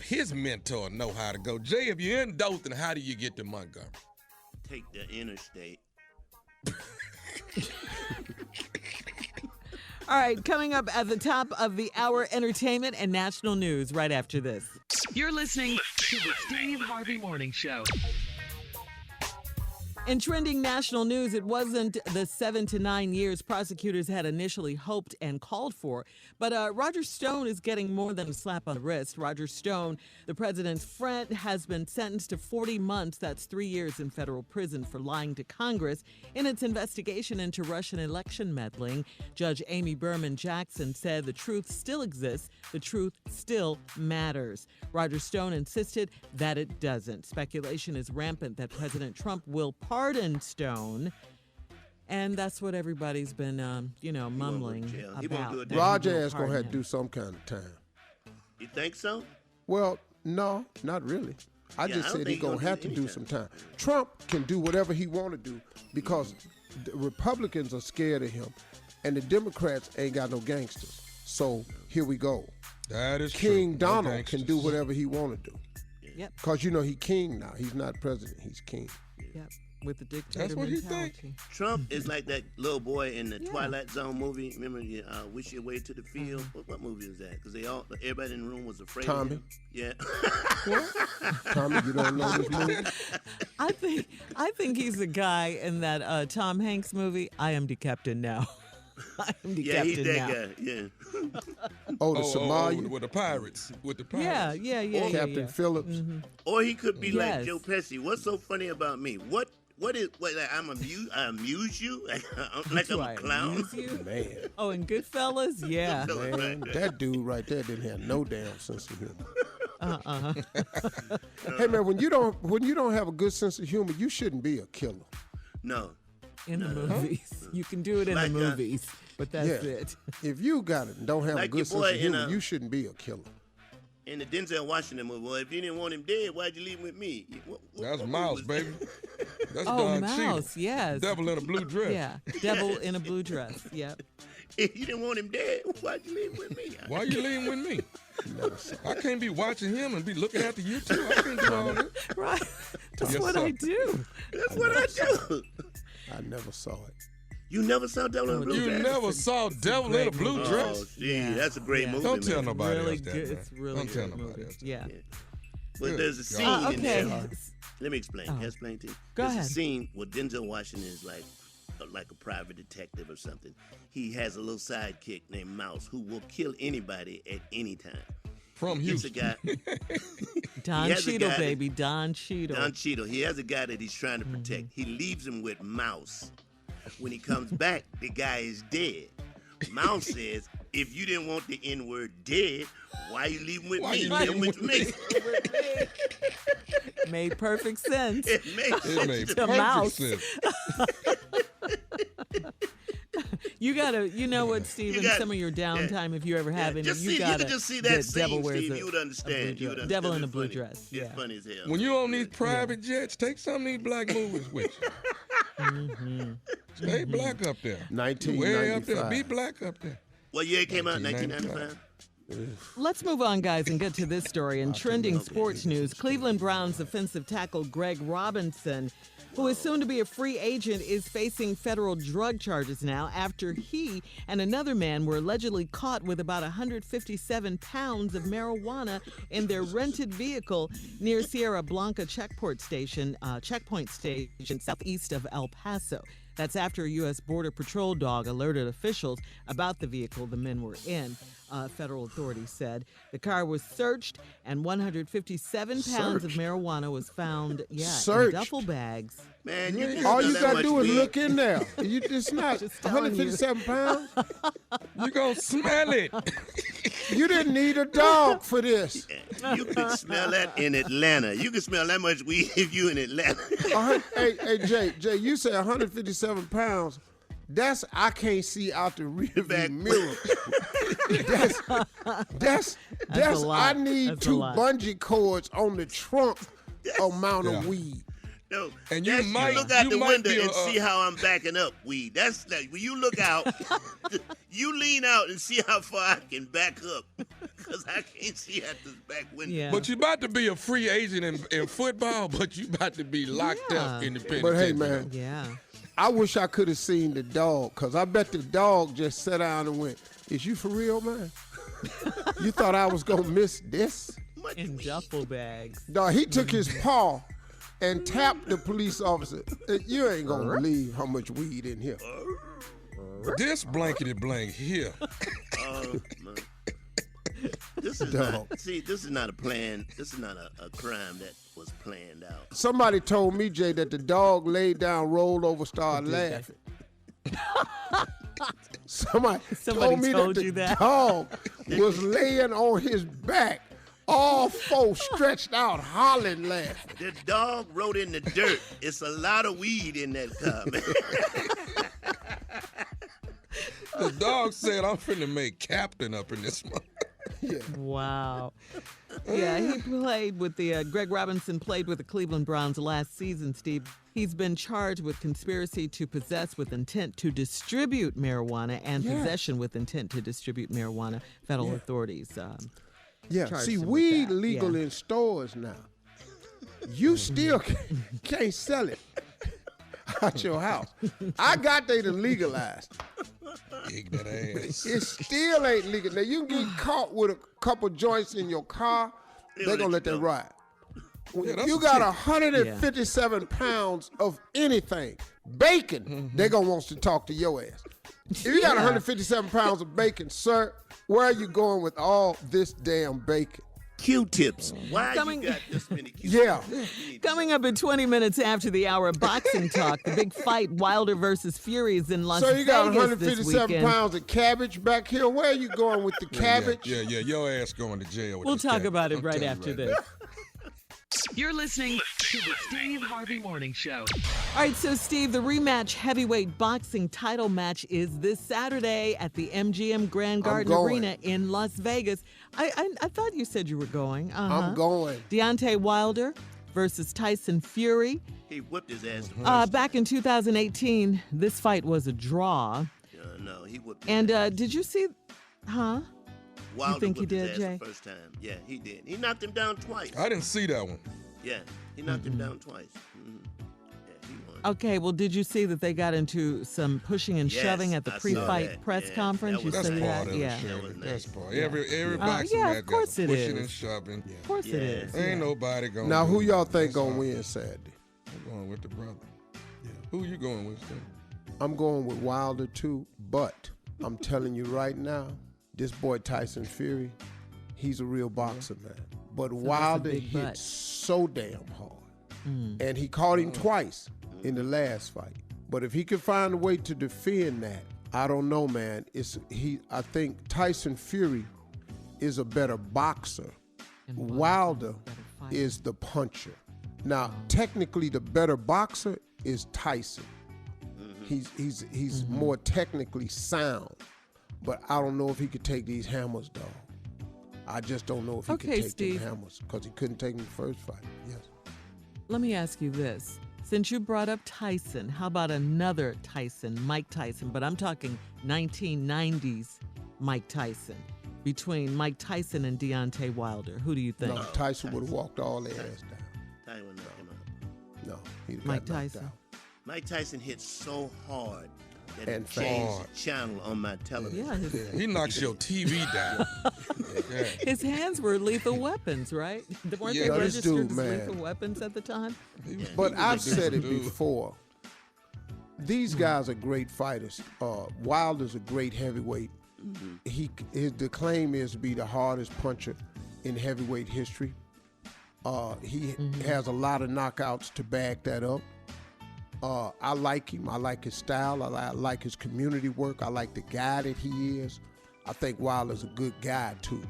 his mentor know how to go. Jay, if you're in Dothan, how do you get to Montgomery? Take the interstate. All right, coming up at the top of the hour, entertainment and national news right after this. You're listening to the Steve Harvey Morning Show. In trending national news, it wasn't the 7 to 9 years prosecutors had initially hoped and called for. But Roger Stone is getting more than a slap on the wrist. Roger Stone, the president's friend, has been sentenced to 40 months. That's 3 years in federal prison for lying to Congress in its investigation into Russian election meddling. Judge Amy Berman Jackson said the truth still exists. The truth still matters. Roger Stone insisted that it doesn't. Speculation is rampant that President Trump will pardon Stone. And that's what everybody's been, mumbling about. Roger is going to have to do some kind of time. You think so? Well, no, not really. I just said he's going to have to do some time. Trump can do whatever he want to do because the Republicans are scared of him and the Democrats ain't got no gangsters. So here we go. That is King true. Donald can do whatever he want to do. Yep. Because, he king now. He's not president. He's king. Yep. With the dictator That's what he mentality. Trump is like that little boy in the Twilight Zone movie. Remember, Wish Your Way to the Field? What movie is that? Because everybody in the room was afraid of him. Yeah. Tommy, you don't know this movie? I think he's the guy in that Tom Hanks movie, I Am the Captain Now. I'm the Yeah, captain he's that now. guy. Yeah. Oh, the Somalia. with the pirates. With the Yeah, pirates. yeah. Captain Phillips. Mm-hmm. Or he could be like Yes. Joe Pesci. What's so funny about me? What like, I amuse you? Like I'm a Right, clown? amuse you? Man, Oh, and Goodfellas? Yeah. man, that dude right there didn't have no damn sense of humor. Hey man, when you don't have a good sense of humor, you shouldn't be a killer. No. In the movies. You can do it in the Like, movies, but that's Yeah. it. If you got it and don't have a Like good your sense boy of in, humor, you shouldn't be a killer. In the Denzel Washington movie, well, if you didn't want him dead, why'd you leave him with me? That's what Mouse, movie baby. That's Oh, Don Mouse, Cheadle. yes. Devil in a blue dress. Yeah, devil in a blue dress. Yep. If you didn't want him dead, why'd you leave him with me? Why you leaving with me? I can't be watching him and be looking after you too. I can't do all that. Right. That's Yes, what sir. I do. That's what I do. I never saw it. You never saw Devil in a Blue You Dress? never saw Devil in a great blue movie. dress? Oh, gee, that's a great movie, Don't tell man. nobody Really else that, good. man. It's really Don't tell good nobody movie. else that. Yeah. But Good there's a scene God. in Okay. there. Let me explain. Can I explain to you? Go There's ahead. a scene where Denzel Washington is like a private detective or something. He has a little sidekick named Mouse who will kill anybody at any time. From He's a Houston. guy. Don He has a Cheadle, guy- baby. Don Cheadle. Don Cheadle. He has a guy that he's trying to protect. He leaves him with Mouse. When he comes back, the guy is dead. Mouse says, if you didn't want the N-word dead, why you leave him with Why me? you Leave him leave with me. Made perfect sense. It makes It sense made to To perfect Mouse. sense. You gotta, you know what, Steve, in got- some of your downtime, if you ever have any, Just you see, you gotta could just see get that Devil scene, wears Steve. a- You would a understand. blue You would dress. Devil in understand. a blue It's funny. dress. It's Yeah. funny as hell. When you on these private jets, take some of these black movies with you. Stay black up there. Way up there. 1995. Be black up there. What year it came out? 1995. 1995? Let's move on, guys, and get to this story. In trending sports news, Cleveland Browns offensive tackle Greg Robinson, who is soon to be a free agent, is facing federal drug charges now after he and another man were allegedly caught with about 157 pounds of marijuana in their rented vehicle near Sierra Blanca checkpoint station southeast of El Paso. That's after a U.S. Border Patrol dog alerted officials about the vehicle the men were in. Federal authorities said the car was searched and 157 pounds of marijuana was found, in Searched? duffel bags. Man, you just All done you that gotta much do is weed. look in there. It's not Just telling you. 157 pounds. You gonna smell it. You didn't need a dog for this. You could smell that in Atlanta. You could smell that much weed if you in Atlanta. Hey, Jay, you say 157 pounds. I can't see out the rear Back- view mirror. That's a lot. I need That's a 2 lot. bungee cords on the trunk amount of Yeah. weed. No, And you that's, might- look out you the might window be a- and see how I'm backing up weed. That's like when you look out, you lean out and see how far I can back up because I can't see out this back window. Yeah. But you about to be a free agent in football, but you about to be locked up in the penitentiary. But hey, man, Yeah. I wish I could have seen the dog, because I bet the dog just sat down and went, "Is you for real, man? You thought I was going to miss this?" Much In weed. duffel bags. Dog, he took his paw and tapped the police officer. You ain't going to believe how much weed in here. This blankety blank here. Oh, man. This is Dog. not. See, this is not a plan. This is not a crime that was planned out. Somebody told me, Jay, that the dog laid down, rolled over, started laughing. Somebody told me told that you the that? dog was laying on his back, all four stretched out, hollering, laughing. The dog wrote in the dirt. It's a lot of weed in that car, man. The dog said, I'm finna make captain up in this month. Wow. Yeah, he played with the Greg Robinson played with the Cleveland Browns last season, Steve. He's been charged with conspiracy to possess with intent to distribute marijuana and possession with intent to distribute marijuana. Federal authorities. Yeah, charged see, him with weed that. legal Yeah. in stores now. You still can't sell it out your house. I got they to legalize. Ignorant ass. It still ain't legal. Now, you can get caught with a couple joints in your car, they're going to let that go. ride. When you got 157 pounds of anything, bacon, they gonna want to talk to your ass. If you got 157 pounds of bacon, sir, where are you going with all this damn bacon? Q-tips. Why you got this many Q-tips? Yeah. Coming up in 20 minutes after the hour, boxing talk. The big fight, Wilder versus Fury, is in Las Vegas. So you got this 157 weekend. pounds of cabbage back here. Where are you going with the cabbage? Yeah, your ass going to jail with We'll this talk cabbage. about it I'm right telling you after right this. You're listening to the Steve Harvey Morning Show. All right, so Steve, the rematch heavyweight boxing title match is this Saturday at the MGM Grand Garden Arena in Las Vegas. I thought you said you were going. I'm going. Deontay Wilder versus Tyson Fury. He whipped his ass the first Back in 2018, this fight was a draw. No, he whipped his And ass. Did you see, Wilder you think he whipped his did, ass Jay? the first time. Yeah, he did. He knocked him down twice. I didn't see that one. Yeah, he knocked him down twice. Yeah, he won. Okay, well, did you see that they got into some pushing and Yes, shoving at the I saw pre-fight that. press Yeah, conference? that You was- That's saw part that? of it, Yeah. Shirley. That was That's nice. part. Every boxing yeah, match of course got it pushing is. and shoving. Of course it is. Ain't nobody going. Now, who y'all think That's gonna all. win Saturday? I'm going with the brother. Who you going with, Steve? I'm going with Wilder too, but I'm telling you right now, this boy Tyson Fury, he's a real boxer, man. But Wilder big hit butt. so damn hard. And he caught him twice in the last fight. But if he can find a way to defend that, I don't know, man. I think Tyson Fury is a better boxer. Wilder is the puncher. Now, technically, the better boxer is Tyson. He's more technically sound, but I don't know if he could take these hammers, dog. I just don't know if he could take Steve. them hammers because he couldn't take them the first fight. Yes. Let me ask you this. Since you brought up Tyson, how about another Tyson, Mike Tyson, but I'm talking 1990s Mike Tyson, between Mike Tyson and Deontay Wilder? Who do you think? No, Tyson would have walked all their ass down. Tyson knocked him out. No, he'd have Mike got knocked Tyson. out. Mike Tyson hit so hard that And it changed the channel on my television. Yeah, He knocks your TV down. Yeah. his hands were lethal weapons, right? Weren't Yeah, they this registered dude, as man. lethal weapons at the time? But I've said it dude. before. These guys are great fighters. Wilder's a great heavyweight. The claim is to be the hardest puncher in heavyweight history. He has a lot of knockouts to back that up. I like him. I like his style. I like his community work. I like the guy that he is. I think Wilder's a good guy too.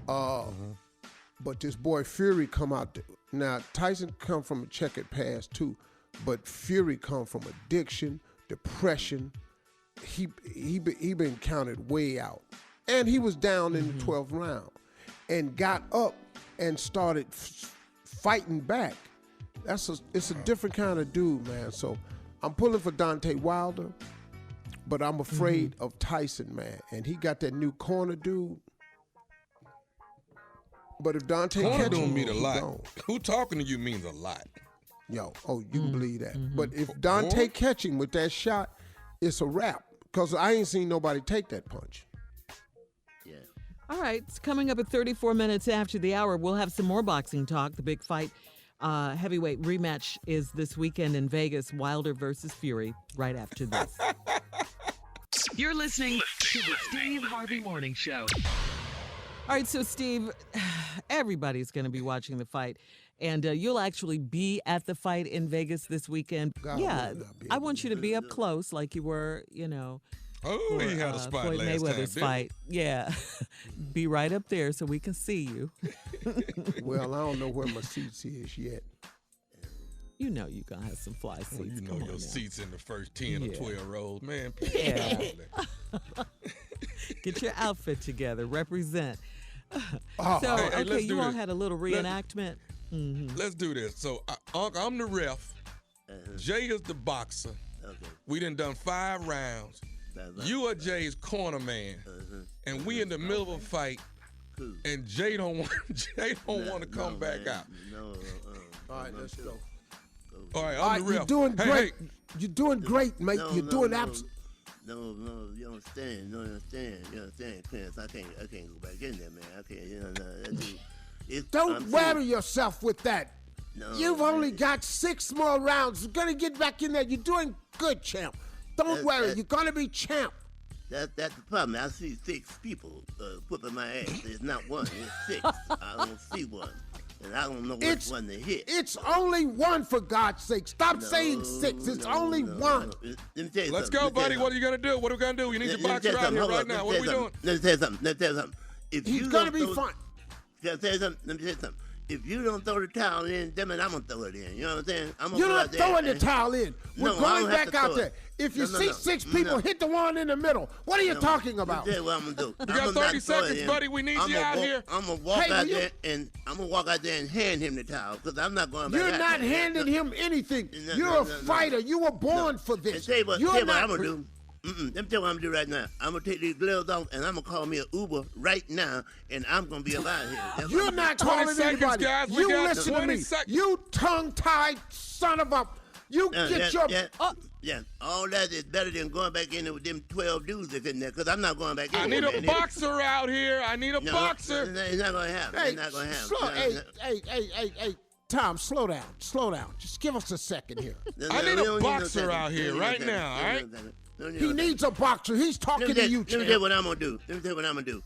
But this boy Fury come out. Now Tyson come from a checkered past too, but Fury come from addiction, depression. He been counted way out, and he was down in the 12th round, and got up and started fighting back. It's a different kind of dude, man. So I'm pulling for Deontay Wilder, but I'm afraid of Tyson, man. And he got that new corner dude. But if Deontay Corner catch don't him, mean a he lot. gone. Who talking to you means a lot. You can believe that. But if Deontay catch him with that shot, it's a wrap. Because I ain't seen nobody take that punch. Yeah. All right, it's coming up at 34 minutes after the hour. We'll have some more boxing talk. The big fight heavyweight rematch is this weekend in Vegas, Wilder versus Fury, right after this. You're listening to the Steve Harvey Morning Show. All right, so Steve, everybody's going to be watching the fight, and you'll actually be at the fight in Vegas this weekend. God, yeah, will not be I able want to you to be up close like you were, Oh, he had a spot Floyd last Mayweather's time. fight. Yeah, be right up there so we can see you. Well, I don't know where my seats is yet. You know you're going to have some fly seats. Well, you know Come on your now. seats in the first 10 or Yeah. 12 rows. Man, Yeah. Get your outfit together. Represent. So, hey, let's okay, do you all this. had a little reenactment. Let's do this. So, I'm the ref. Jay is the boxer. Okay. We done 5 rounds. You are Jay's corner man. And we in the middle of a fight. Cool. And Jay don't want to come back man. out. No. All right, let's go. All right, All I'm right, the ref. you're doing Hey, great. hey. You're doing great, mate. No, You're no, doing no. absolutely. No, you understand. You understand, Chris. I can't go back in there, man. I can't. Don't worry yourself with that. No, You've only got 6 more rounds. You're going to get back in there. You're doing good, champ. Don't worry. You're going to be champ. That's the problem. I see 6 people whooping my ass. There's not one. It's 6. I don't see one. And I don't know which one to hit. It's only 1, for God's sake. Stop saying 6. It's only 1. Let me tell you Let's go, buddy. What are you going to do? What are we going to do? You need your boxer out here right now. What are we doing? Let me tell you something. He's going to be fine. Let me tell you something. If you don't throw the towel in, then I'm going to throw it in. You know what I'm saying? You're not throwing the towel in. We're going back out there. If you see 6 people, hit the one in the middle. What are you talking about? Tell you what I'm going to do. You got 30 seconds, buddy. We need you out here. I'm going to walk out there and hand him the towel because I'm not going back You're not handing him anything. You're a fighter. You were born for this. Tell you what I'm going to do. Let me tell you what I'm going to do right now. I'm going to take these gloves off, and I'm going to call me an Uber right now, and I'm going to be up out of here. You're not calling anybody. Guys. You listen to me. You tongue-tied son of a... You get your... Yeah, all that is better than going back in there with them 12 dudes that's in there, because I'm not going back in there. I need a boxer out here. I need a boxer. It's not going to happen. It's not going to happen. Hey, Tom, slow down. Just give us a second here. I need a boxer out here right now, all right? He needs a boxer. He's talking to you, Let me tell you what I'm going to do.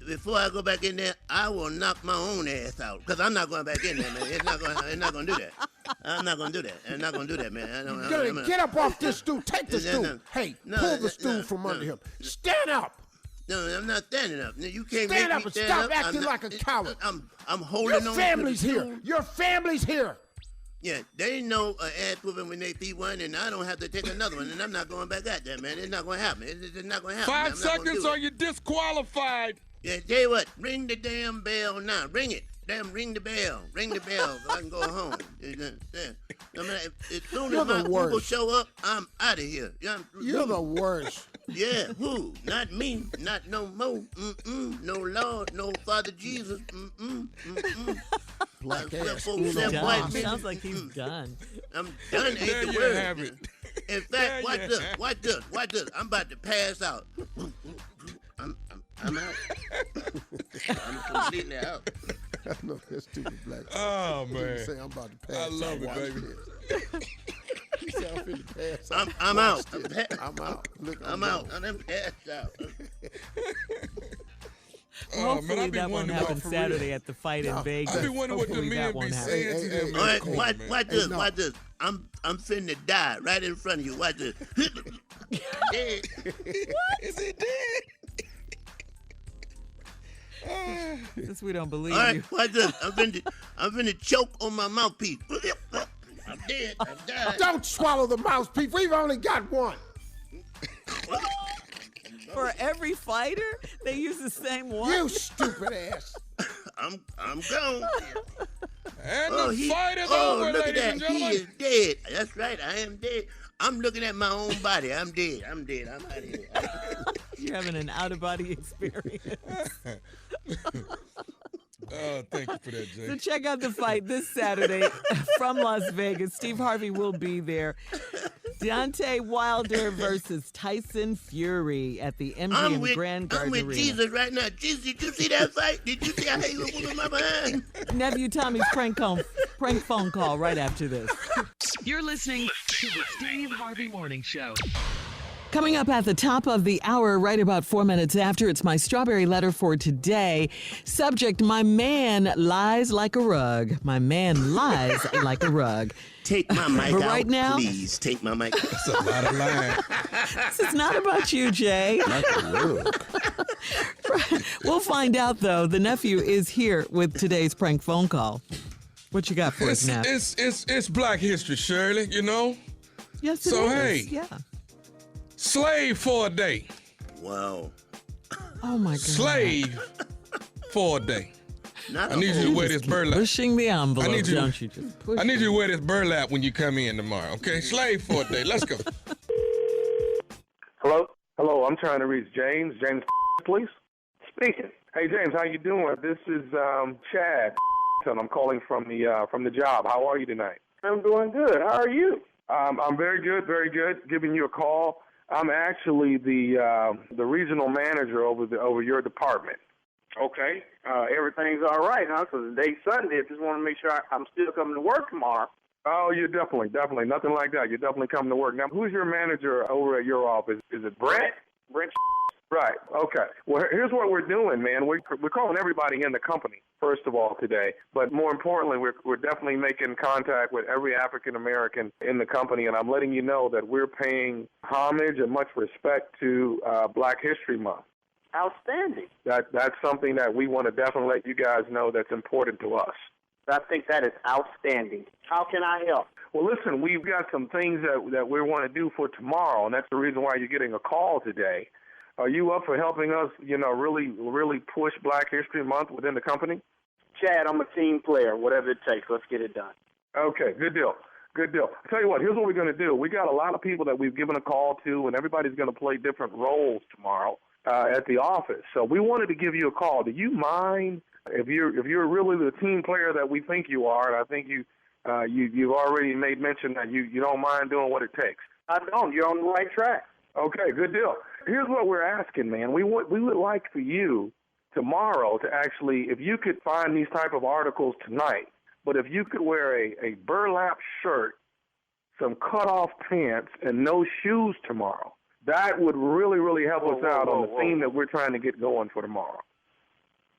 Before I go back in there, I will knock my own ass out, because I'm not going back in there, man. It's not going to do that. I'm not going to do that. Man. Get up off this stool. Take the stool. Hey, pull the stool from under him. Stand up. No, I'm not standing up. You can't stand make up me and stand stop up. acting like a coward. I'm holding on. Your family's here. Your family's here. Yeah, they know an ass whooping when they see one, and I don't have to take another one, and I'm not going back out there, man. It's not going to happen. It's not going to happen. 5 seconds or you're disqualified. Yeah, tell you what, ring the damn bell now. Ring it. Ring the bell. Ring the bell so I can go home. As soon as my people show up, I'm out of here. You're the worst. Yeah, who? Not me. Not no more. No Lord. No Father Jesus. Black ass. Sounds like he's done. I'm done. Ain't the word. In fact, watch this. I'm about to pass out. I'm out. I'm completely out. I know that's stupid, Black. Oh, man. Say I'm about to pass out. I love it, baby. You say I'm finna pass out. I'm out. I'm out. Look, I'm out. I'm passed out. Hopefully that won't happen Saturday at the fight in Vegas. I be wondering what the men be saying to them. All right, watch this. I'm finna die right in front of you. Watch this. Dead. Is he dead? Since we don't believe you. All right, you. watch this. I'm finna choke on my mouthpiece. I'm dead. I'm died. Don't swallow the mouthpiece. We've only got one. For every fighter, they use the same one. You stupid ass. I'm gone. And the fight is over, look ladies at that. and gentlemen. He is dead. That's right. I am dead. I'm looking at my own body. I'm dead. I'm out of here. You're having an out-of-body experience. Oh, thank you for that, Jay. So check out the fight this Saturday from Las Vegas. Steve Harvey will be there. Deontay Wilder versus Tyson Fury at the MGM Grand Garden I'm with Arena. Jesus right now. Jesus, did you see that fight? Did you see how he was moving my behind? Nephew Tommy's prank phone call right after this. You're listening to the Steve Harvey Morning Show. Coming up at the top of the hour, right about 4 minutes after, it's my strawberry letter for today. Subject, my man lies like a rug. My man lies like a rug. Take my mic out, right now, please. Take my mic out. That's a lot of lying. This is not about you, Jay. Like a rug. We'll find out, though. The nephew is here with today's prank phone call. What you got for us now? It's Black History, Shirley, you know? Yes, it so, is. hey. Yeah. Slave for a day. Wow. Oh, my God. Slave for a day. I need you to wear this burlap. Pushing the envelope, I need you, don't you? Just push I need you to wear this burlap when you come in tomorrow, okay? Slave for a day. Let's go. Hello, I'm trying to reach James. James, please. Speaking. Hey, James, how you doing? This is Chad, and I'm calling from the job. How are you tonight? I'm doing good. How are you? I'm very good. Giving you a call. I'm actually the regional manager over your department. Okay. Everything's all right, huh? Because today's Sunday. I just want to make sure I'm still coming to work tomorrow. Oh, you're definitely. Nothing like that. You're definitely coming to work. Now, who's your manager over at your office? Is it Brett? Brett. Right. Okay. Well, here's what we're doing, man. We're calling everybody in the company, first of all, today. But more importantly, we're definitely making contact with every African American in the company, and I'm letting you know that we're paying homage and much respect to Black History Month. Outstanding. That's something that we want to definitely let you guys know that's important to us. I think that is outstanding. How can I help? Well, listen, we've got some things that we want to do for tomorrow, and that's the reason why you're getting a call today. Are you up for helping us, really push Black History Month within the company? Chad, I'm a team player. Whatever it takes, let's get it done. Okay, good deal. I'll tell you what, here's what we're going to do. We got a lot of people that we've given a call to, and everybody's going to play different roles tomorrow at the office. So we wanted to give you a call. Do you mind if you're really the team player that we think you are, and I think you've already made mention that you don't mind doing what it takes? I don't. You're on the right track. Okay, good deal. Here's what we're asking, man. We would like for you tomorrow to actually, if you could find these type of articles tonight, but if you could wear a burlap shirt, some cut-off pants, and no shoes tomorrow, that would really, really help us out on the theme that we're trying to get going for tomorrow.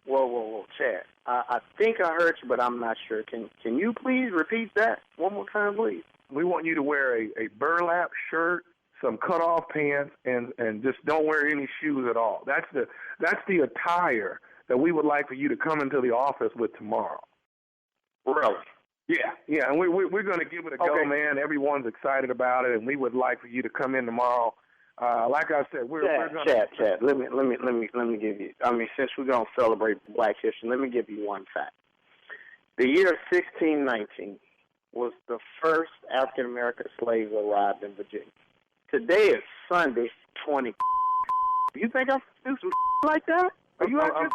Whoa, Chad. I think I heard you, but I'm not sure. Can you please repeat that one more time, please? We want you to wear a burlap shirt, some cut-off pants, and just don't wear any shoes at all. That's the attire that we would like for you to come into the office with tomorrow. Really? Yeah, and we're going to give it a go, man. Everyone's excited about it, and we would like for you to come in tomorrow. Like I said, we're going to... Chad, let me give you... I mean, since we're going to celebrate Black History, let me give you one fact. The year 1619 was the first African-American slave arrived in Virginia. Today is Sunday, 20. You think I'm do some like that? Are you I'm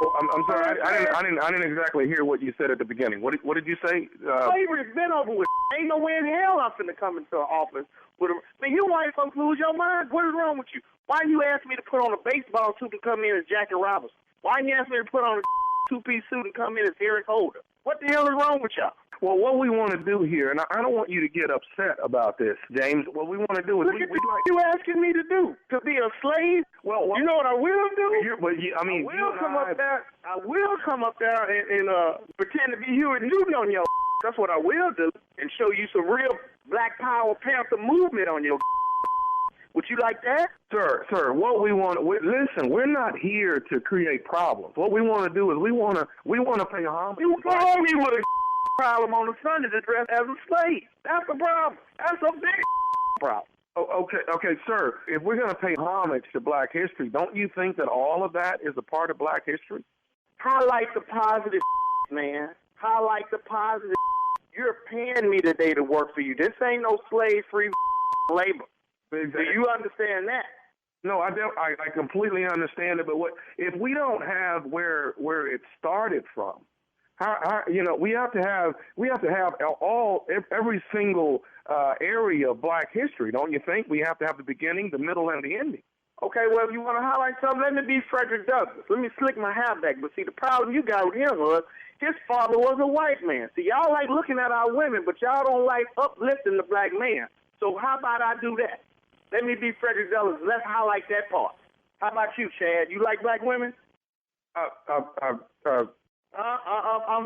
sorry, I didn't exactly hear what you said at the beginning. What did you say? Slavery's been over with. Ain't no way in hell I'm finna come into an office with a... Man, you white folks lose your mind? What is wrong with you? Why you ask me to put on a baseball suit to come in as Jackie Robinson? Why you ask me to put on a two-piece suit and come in as Eric Holder? What the hell is wrong with y'all? Well, what we want to do here, and I don't want you to get upset about this, James. What we want to do is we'd like you asking me to do to be a slave. Well, you know what I will do? I will come up there and pretend to be Huey Newton on your. That's what I will do, and show you some real Black Power Panther movement on your. Would you like that? Sir, what we want, listen, we're not here to create problems. What we want to do is we want to pay homage. You told me with a problem on the Sunday to dress as a slave. That's the problem. That's a big problem. Oh, okay, sir. If we're going to pay homage to Black history, don't you think that all of that is a part of Black history? Highlight the positive, man. Highlight the positive. You're paying me today to work for you. This ain't no slave-free labor. Exactly. Do you understand that? No, I completely understand it. But if we don't have where it started from, we have to have every single area of Black history, don't you think? We have to have the beginning, the middle, and the ending. Okay, well, if you want to highlight something, let me be Frederick Douglass. Let me slick my hair back. But see, the problem you got with him was his father was a white man. See, y'all like looking at our women, but y'all don't like uplifting the Black man. So how about I do that? Let me be Frederick Douglass. Let's highlight that part. How about you, Chad? You like Black women? I'm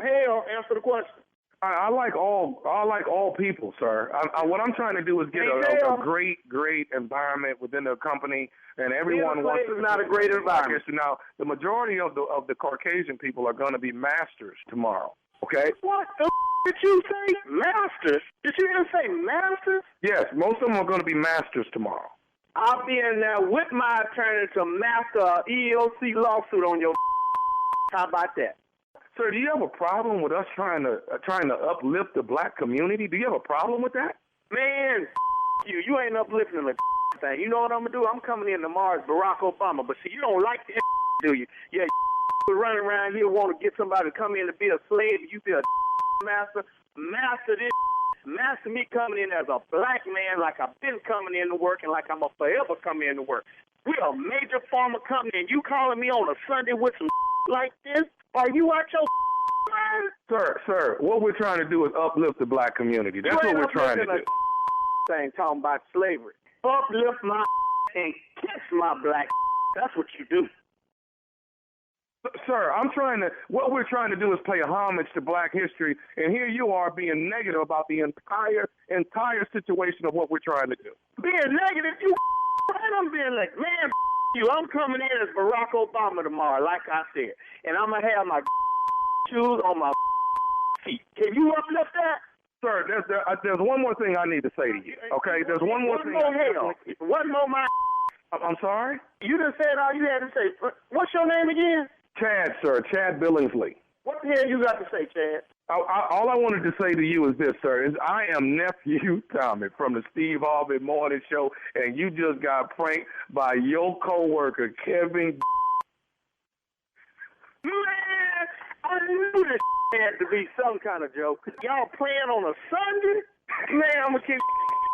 Hale. Answer the question. I like all people, sir. What I'm trying to do is get a great environment within the company, and everyone wants to. It's not a great environment. Now, the majority of the Caucasian people are going to be masters tomorrow. Okay. What the did you say? Masters? Did you even say masters? Yes, most of them are going to be masters tomorrow. I'll be in there with my attorney to master an EEOC lawsuit on your. How about that? Sir, do you have a problem with us trying to uplift the Black community? Do you have a problem with that? Man, you ain't uplifting the thing. You know what I'm gonna do? I'm coming in tomorrow as Barack Obama, but see, you don't like the do you? Yeah, running around here want to get somebody to come in to be a slave. You be a master this. Master me coming in as a black man like I've been coming in to work and like I'm a forever come in to work. We're a major pharma company and you calling me on a Sunday with some like this? Are you out your mind? Sir, what we're trying to do is uplift the black community. That's what we're trying to do. Thing talking about slavery. Uplift my and kiss my black. That's what you do. Sir, what we're trying to do is pay homage to black history, and here you are being negative about the entire situation of what we're trying to do. Being negative, you right? I'm being like, man, you. I'm coming in as Barack Obama tomorrow, like I said, and I'm going to have my shoes on my feet. Can you uplift that? Sir, there's one more thing I need to say to you, okay? There's one more thing. One more, my. I'm sorry? You just said all you had to say. What's your name again? Chad, sir. Chad Billingsley. What the hell you got to say, Chad? All I wanted to say to you is this, sir, is I am Nephew Tommy from the Steve Harvey Morning Show, and you just got pranked by your coworker, Kevin. Man, I knew this had to be some kind of joke. Y'all playing on a Sunday? Man, I'm going to kick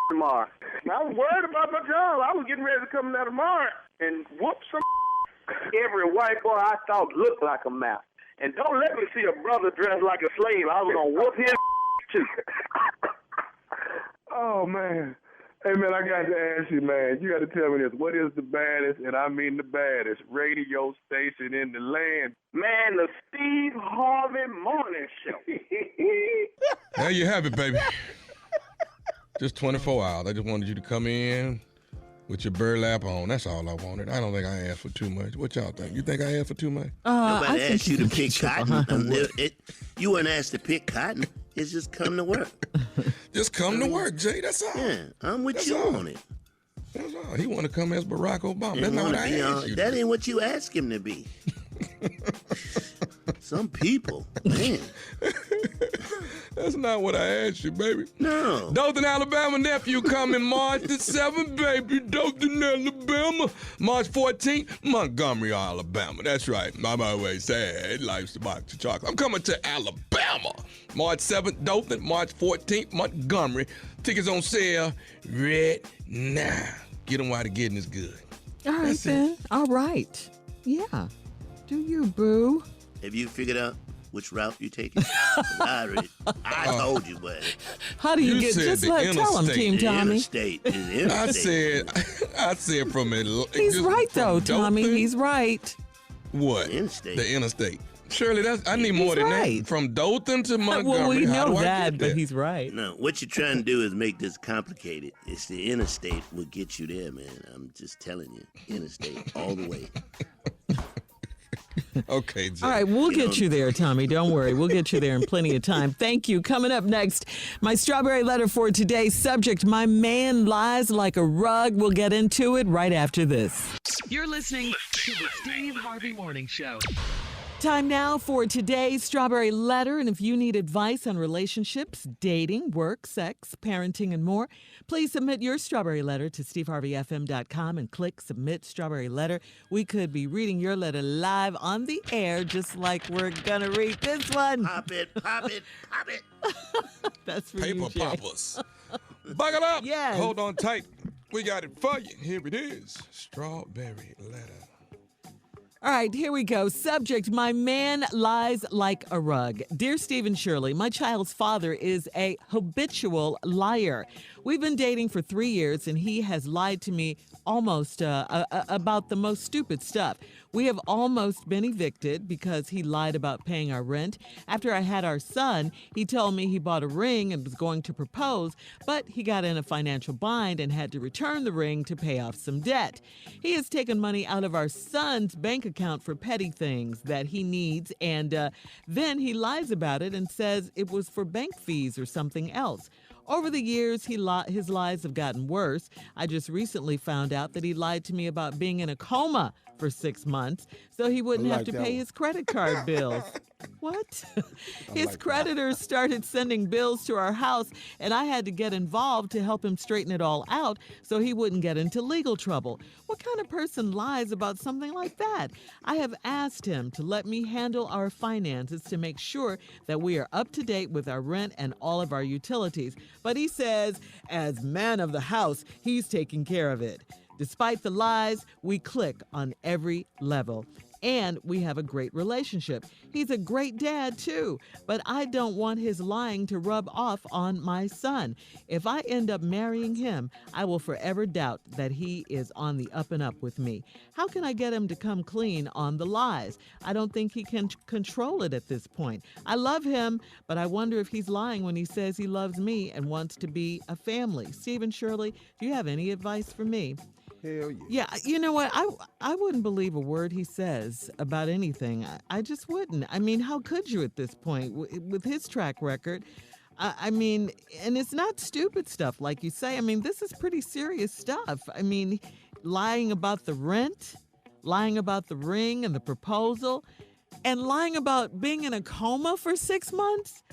tomorrow. I was worried about my job. I was getting ready to come there tomorrow and whoop some. Every white boy I thought looked like a mouse. And don't let me see a brother dressed like a slave. I was going to whoop his too. Oh, man. Hey, man, I got to ask you, man. You got to tell me this. What is the baddest, and I mean the baddest, radio station in the land? Man, the Steve Harvey Morning Show. There you have it, baby. Just 24 hours. I just wanted you to come in with your burlap on. That's all I wanted. I don't think I asked for too much. What y'all think? You think I asked for too much? Nobody asked you to pick cotton. You weren't asked to pick cotton. It's just come to work. Just come to work, Jay. That's all. Yeah, I'm with you on it. That's all. He want to come as Barack Obama. That's not what I asked you. That ain't what you asked him to be. Some people, man. That's not what I asked you, baby. No. Dothan, Alabama nephew coming March the 7th, baby. Dothan, Alabama. March 14th, Montgomery, Alabama. That's right. I'm always sad. Life's a box of chocolate. I'm coming to Alabama. March 7th, Dothan. March 14th, Montgomery. Tickets on sale right now. Get them while the getting is good. All right, then. All right. Yeah. Do you, boo? Have you figured out which route you taking? I told you, but how do you get? Just tell him, Team Tommy. Interstate. I said from it. He's right though, Tommy. He's right. What? The interstate. Shirley, I need more than that. From Dothan to Montgomery. Well, we know that, but he's right. No, what you're trying to do is make this complicated. It's the interstate will get you there, man. I'm just telling you, interstate all the way. Okay, Jay. All right, we'll get you there, Tommy. Don't worry. We'll get you there in plenty of time. Thank you. Coming up next, my strawberry letter for today. Subject, my man lies like a rug. We'll get into it right after this. You're listening to the Steve Harvey Morning Show. Time now for today's strawberry letter. And if you need advice on relationships, dating, work, sex, parenting, and more, please submit your strawberry letter to steveharveyfm.com and click Submit Strawberry Letter. We could be reading your letter live on the air, just like we're going to read this one. Pop it, pop it, pop it. That's for Paper you, Jay. poppers. Buckle up. Yes. Hold on tight. We got it for you. Here it is. Strawberry letter. All right, here we go. Subject, my man lies like a rug. Dear Steve and Shirley, my child's father is a habitual liar. We've been dating for 3 years, and he has lied to me almost about the most stupid stuff. We have almost been evicted because he lied about paying our rent. After I had our son, he told me he bought a ring and was going to propose, but he got in a financial bind and had to return the ring to pay off some debt. He has taken money out of our son's bank account for petty things that he needs, and then he lies about it and says it was for bank fees or something else. Over the years, his lies have gotten worse. I just recently found out that he lied to me about being in a coma for 6 months so he wouldn't have to pay his credit card bills. What? His creditors started sending bills to our house, and I had to get involved to help him straighten it all out so he wouldn't get into legal trouble. What kind of person lies about something like that? I have asked him to let me handle our finances to make sure that we are up to date with our rent and all of our utilities. But he says, as man of the house, he's taking care of it. Despite the lies, we click on every level. And we have a great relationship. He's a great dad, too, but I don't want his lying to rub off on my son. If I end up marrying him, I will forever doubt that he is on the up and up with me. How can I get him to come clean on the lies? I don't think he can control it at this point. I love him, but I wonder if he's lying when he says he loves me and wants to be a family. Steve and Shirley, do you have any advice for me? Hell yeah. Yeah, you know what? I wouldn't believe a word he says about anything. I just wouldn't. I mean, how could you at this point with his track record? I mean, and it's not stupid stuff like you say. I mean, this is pretty serious stuff. I mean, lying about the rent, lying about the ring and the proposal, and lying about being in a coma for 6 months.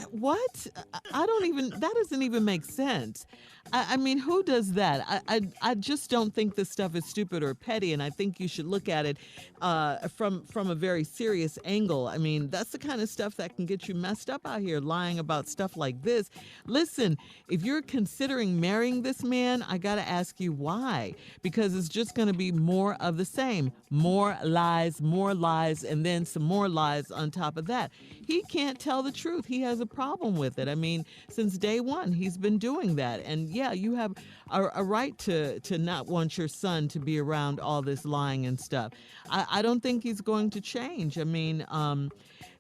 What? I don't even, that doesn't even make sense. I mean, who does that? I just don't think this stuff is stupid or petty, and I think you should look at it from a very serious angle. I mean, that's the kind of stuff that can get you messed up out here, lying about stuff like this. Listen, if you're considering marrying this man, I got to ask you why. Because it's just going to be more of the same. More lies, and then some more lies on top of that. He can't tell the truth. He has a problem with it. I mean, since day one, he's been doing that. And yeah, you have a right to not want your son to be around all this lying and stuff. I don't think he's going to change. I mean,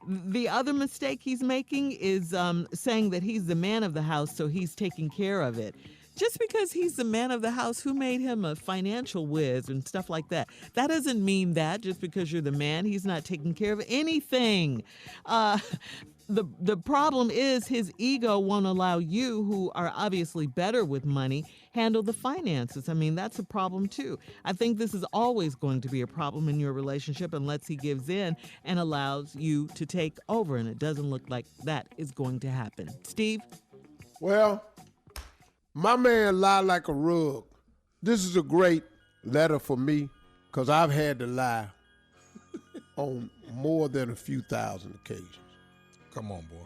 the other mistake he's making is saying that he's the man of the house, so he's taking care of it. Just because he's the man of the house, who made him a financial whiz and stuff like that? That doesn't mean that just because you're the man, he's not taking care of anything. The problem is his ego won't allow you, who are obviously better with money, handle the finances. I mean, that's a problem too. I think this is always going to be a problem in your relationship unless he gives in and allows you to take over, and it doesn't look like that is going to happen. Steve? Well, my man lied like a rug. This is a great letter for me because I've had to lie on more than a few thousand occasions. Come on, boy.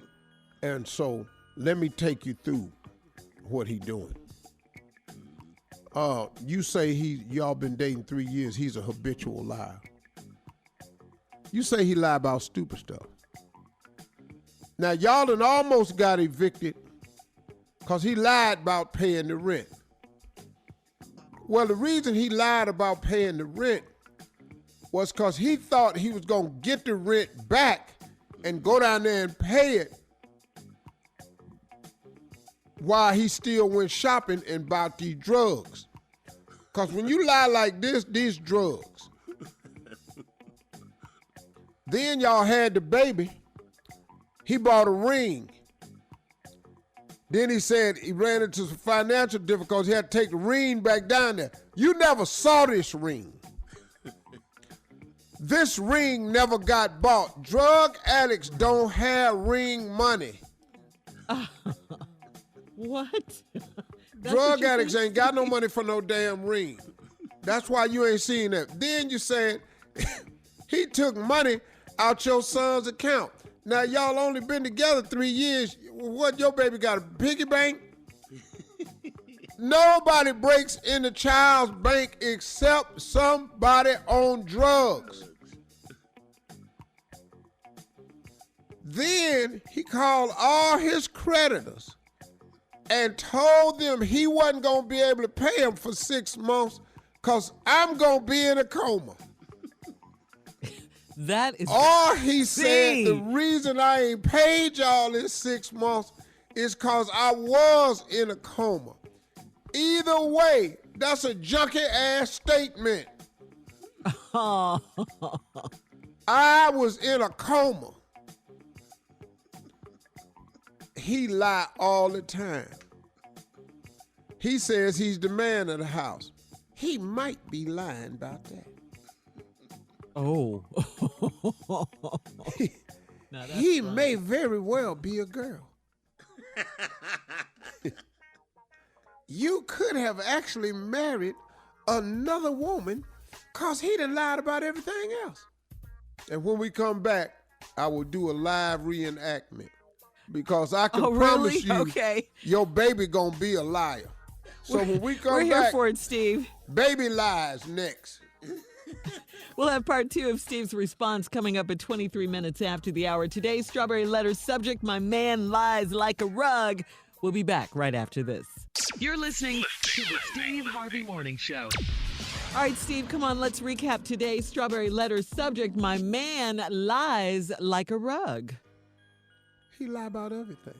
And so let me take you through what he doing. You say y'all been dating 3 years. He's a habitual liar. You say he lie about stupid stuff. Now, y'all done almost got evicted because he lied about paying the rent. Well, the reason he lied about paying the rent was because he thought he was going to get the rent back and go down there and pay it while he still went shopping and bought these drugs. Because when you lie like this, these drugs. Then y'all had the baby. He bought a ring. Then he said he ran into some financial difficulties. He had to take the ring back down there. You never saw this ring. This ring never got bought. Drug addicts don't have ring money. What? Drug addicts ain't got no money for no damn ring. That's why you ain't seen that. Then you said he took money out your son's account. Now y'all only been together 3 years. What, your baby got a piggy bank? Nobody breaks in the child's bank except somebody on drugs. Then he called all his creditors and told them he wasn't going to be able to pay them for 6 months because I'm going to be in a coma. That is Or he said the reason I ain't paid y'all in 6 months is because I was in a coma. Either way, that's a junky ass statement. I was in a coma. He lie all the time. He says he's the man of the house. He might be lying about that. Oh. he may very well be a girl. You could have actually married another woman because he done lied about everything else. And when we come back, I will do a live reenactment because I can promise you your baby gonna be a liar. So when we come back, we're here for it, Steve. Baby lies next. We'll have part 2 of Steve's response coming up at 23 minutes after the hour. Today's Strawberry Letter subject, my man lies like a rug. We'll be back right after this. You're listening to the Steve Harvey Morning Show. All right, Steve, come on. Let's recap today's Strawberry Letter subject, my man lies like a rug. He lied about everything.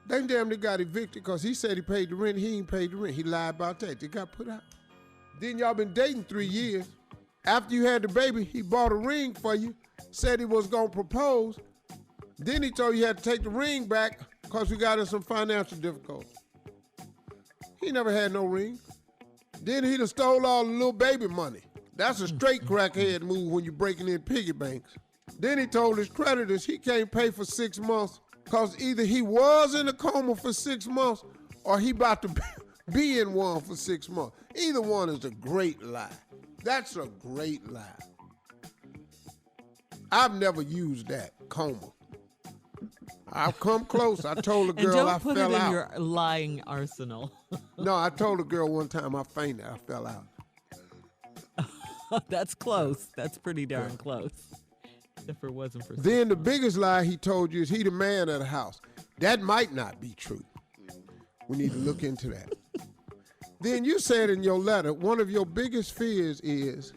They damn near got evicted because he said he paid the rent. He ain't paid the rent. He lied about that. They got put out. Then y'all been dating 3 years. After you had the baby, he bought a ring for you, said he was going to propose. Then he told you you had to take the ring back because we got in some financial difficulties. He never had no ring. Then he done stole all the little baby money. That's a straight crackhead move when you're breaking in piggy banks. Then he told his creditors he can't pay for 6 months because either he was in a coma for 6 months or he about to be in one for 6 months. Either one is a great lie. That's a great lie. I've never used that, coma. I've come close. I told a girl I fell out. And don't put it in your lying arsenal. No, I told a girl one time I fainted. I fell out. That's close. That's pretty darn close. If it wasn't for then the biggest lie he told you is he the man of the house. That might not be true. We need to look into that. Then you said in your letter, one of your biggest fears is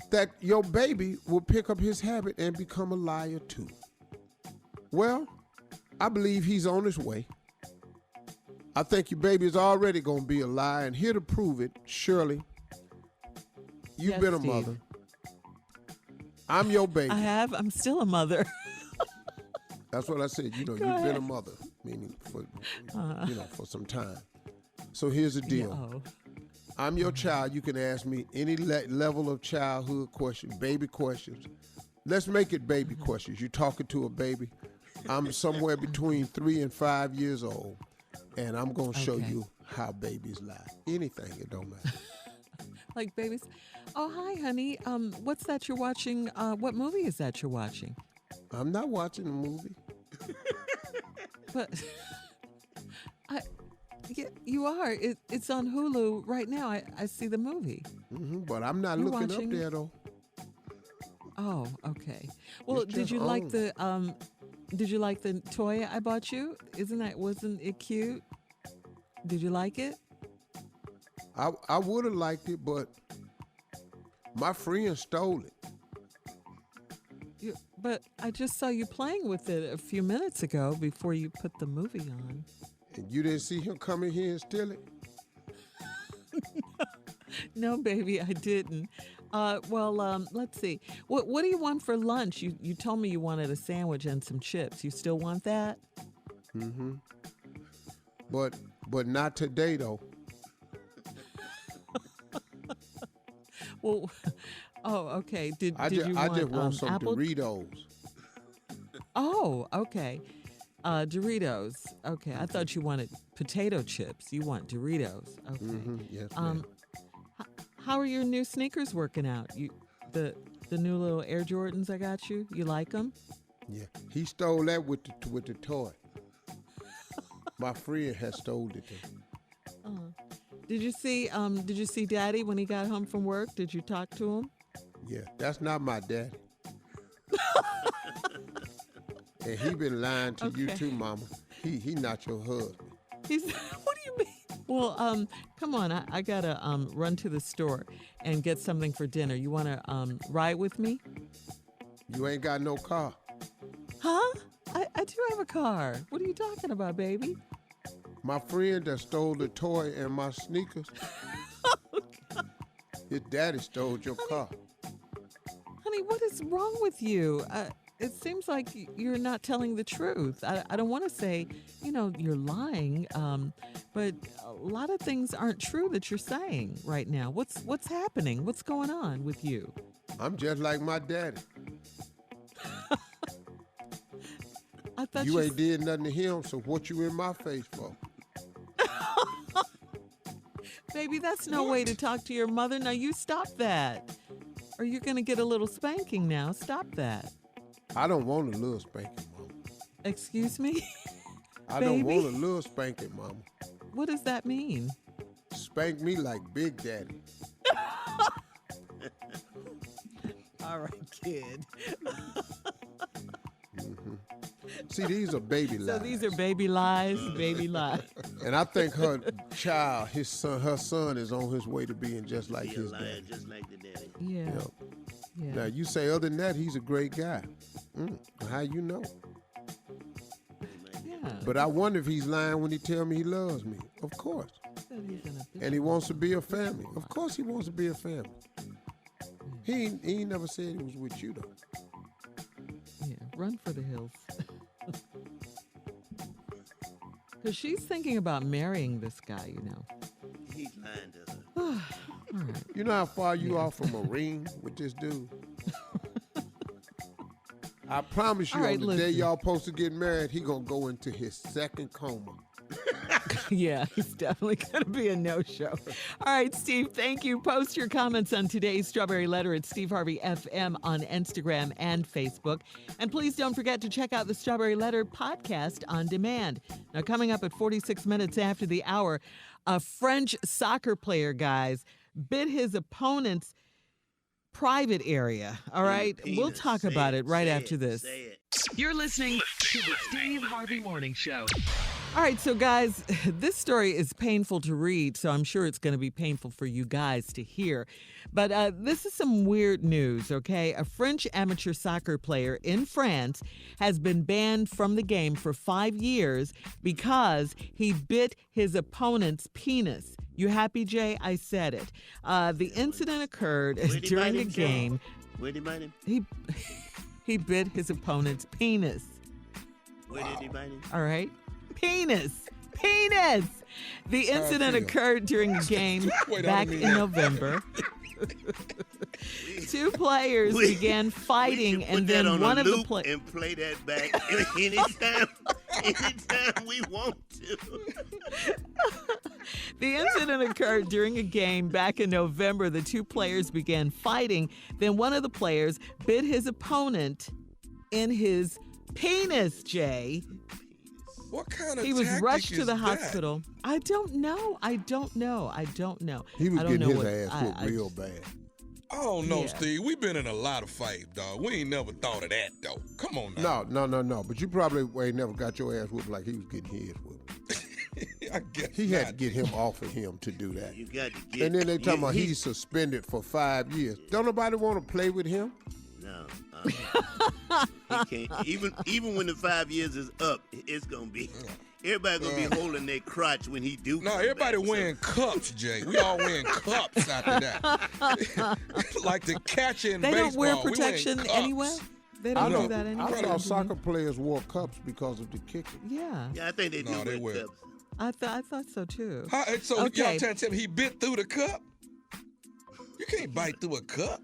that your baby will pick up his habit and become a liar too. Well, I believe he's on his way. I think your baby is already going to be a liar, and here to prove it, Shirley, you've been a mother. I'm your baby. I have. I'm still a mother. That's what I said. You know, you've been a mother, meaning for, for some time. So here's the deal. I'm your child. You can ask me any level of childhood question, baby questions. Let's make it baby questions. You're talking to a baby. I'm somewhere between 3 and 5 years old, and I'm going to show you how babies lie. Anything, it don't matter. Like babies. Oh, hi, honey. What's that you're watching? What movie is that you're watching? I'm not watching a movie. But you are. It's on Hulu right now. I see the movie. But I'm not looking up there, though. Oh, okay. Well, did you like the toy I bought you? Wasn't it cute? Did you like it? I would have liked it, but my friend stole it. But I just saw you playing with it a few minutes ago before you put the movie on. And you didn't see him come in here and steal it? No, baby, I didn't. Let's see. What do you want for lunch? You told me you wanted a sandwich and some chips. You still want that? Mm-hmm. But not today, though. Well, okay. I just want some apple? Doritos. Oh, okay. Doritos. Okay, I thought you wanted potato chips. You want Doritos. Okay. Yes, ma'am. How are your new sneakers working out? The new little Air Jordans I got you. You like them? Yeah, he stole that with the toy. My friend has stole it. Did you see Daddy when he got home from work? Did you talk to him? Yeah, that's not my daddy. And he been lying to you too, Mama. He not your husband. What do you mean? Well, come on. I gotta run to the store and get something for dinner. You wanna ride with me? You ain't got no car. Huh? I do have a car. What are you talking about, baby? My friend that stole the toy and my sneakers. His daddy stole your car. Honey, what is wrong with you? It seems like you're not telling the truth. I don't want to say, you're lying, but a lot of things aren't true that you're saying right now. What's happening? What's going on with you? I'm just like my daddy. I thought You ain't did nothing to him, so what you in my face for? Baby, that's no way to talk to your mother. Now you stop that. Or you're going to get a little spanking now. Stop that. I don't want a little spanking, Mama. Excuse me? I don't want a little spanking, Mama. What does that mean? Spank me like Big Daddy. All right, kid. See, these are baby lies. So these are baby lies, baby lies. And I think her child, her son is on his way to being just like his daddy. Just like the daddy. Yeah. Yep. Yeah. Now, you say other than that, he's a great guy. How you know? Yeah. But I wonder if he's lying when he tell me he loves me. Of course. And he wants to be a family. Of course he wants to be a family. He ain't never said he was with you, though. Yeah, run for the hills. Because she's thinking about marrying this guy, you know. He's lying to her. All right. You know how far you are from a ring with this dude? I promise you, All right, on the day listen. y'all supposed to get married, he gonna go into his second coma. Yeah, he's definitely going to be a no-show. All right, Steve, thank you. Post your comments on today's Strawberry Letter at Steve Harvey FM on Instagram and Facebook. And please don't forget to check out the Strawberry Letter podcast on demand. Now, coming up at 46 minutes after the hour, a French soccer player, guys, bit his opponent's private area. All right? We'll talk about it right after this. You're listening to the Steve Harvey Morning Show. All right, so guys, this story is painful to read, so I'm sure it's going to be painful for you guys to hear. But this is some weird news, okay? A French amateur soccer player in France has been banned from the game for 5 years because he bit his opponent's penis. You happy, Jay? I said it. The incident occurred during a game. Where'd he bite him? He bit his opponent's penis. Where did he bite him? All right. Penis. The incident occurred during a game back in November. Two players began fighting, and then one of the players and play that back anytime we want to. The incident occurred during a game back in November. The two players began fighting. Then one of the players bit his opponent in his penis, Jay. What kind of He was tactic rushed to is the that? hospital. I don't know. He was I don't getting know his what- ass whooped real bad. I don't know, Yeah. Steve. We've been in a lot of fights, dog. We ain't never thought of that, though. Come on now. No. But you probably ain't never got your ass whooped like he was getting his whooped. I guess He had to not. get him off of him to do that. You got to get. And then they talking about he's suspended for 5 years. Don't nobody want to play with him? No. He can't. Even when the 5 years is up, it's gonna be. Everybody gonna be holding their crotch when he do. No, come everybody back, wearing cups, Jay. We all wearing cups after that. Like the catcher in They baseball. don't wear we wearing protection cups. anyway? They don't do that anyway? I thought soccer players wore cups because of the kicking. Yeah. Yeah, I think they do. No, they wear wear. cups. I thought so, too. So Okay. y'all trying to tell me he bit through the cup? You can't bite through a cup.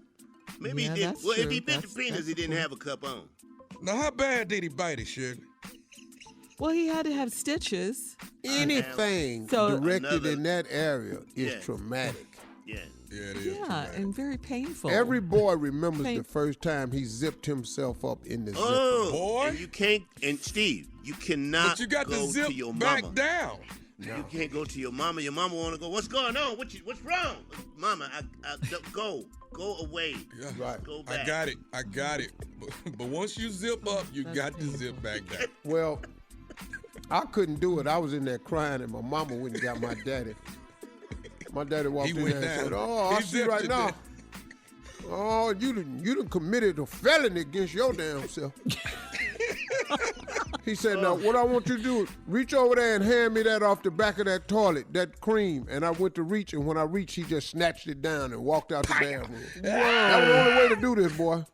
Maybe Yeah, he did. that's Well, if true. he bit the That's penis, he a didn't point. have a cup on. Now, how bad did he bite it, Shirley? Well, he had to have stitches. Anything So- directed in that area is Yeah. traumatic. Yeah. Yeah, it is. Yeah, traumatic. and very painful. Every boy remembers Pain- the first time he zipped himself up in the zipper. Oh, Boy. and you can't. And Steve, you cannot. But you got go to zip to your back mama. down. You can't go to your mama. Your mama want to go. What's going on? What's wrong, Mama? Go away. Yeah. Right. Go back. I got it. But once you zip up, you got to zip back down. Well, I couldn't do it. I was in there crying, and my mama went and got my daddy. My daddy walked He in went there and said, down. "Oh, I He see zipped right you now. down. Oh, you done committed a felony against your damn self." He said, "Now, what I want you to do is reach over there and hand me that off the back of that toilet, that cream." And I went to reach, and when I reached, he just snatched it down and walked out the bathroom. That was the only way to do this, boy.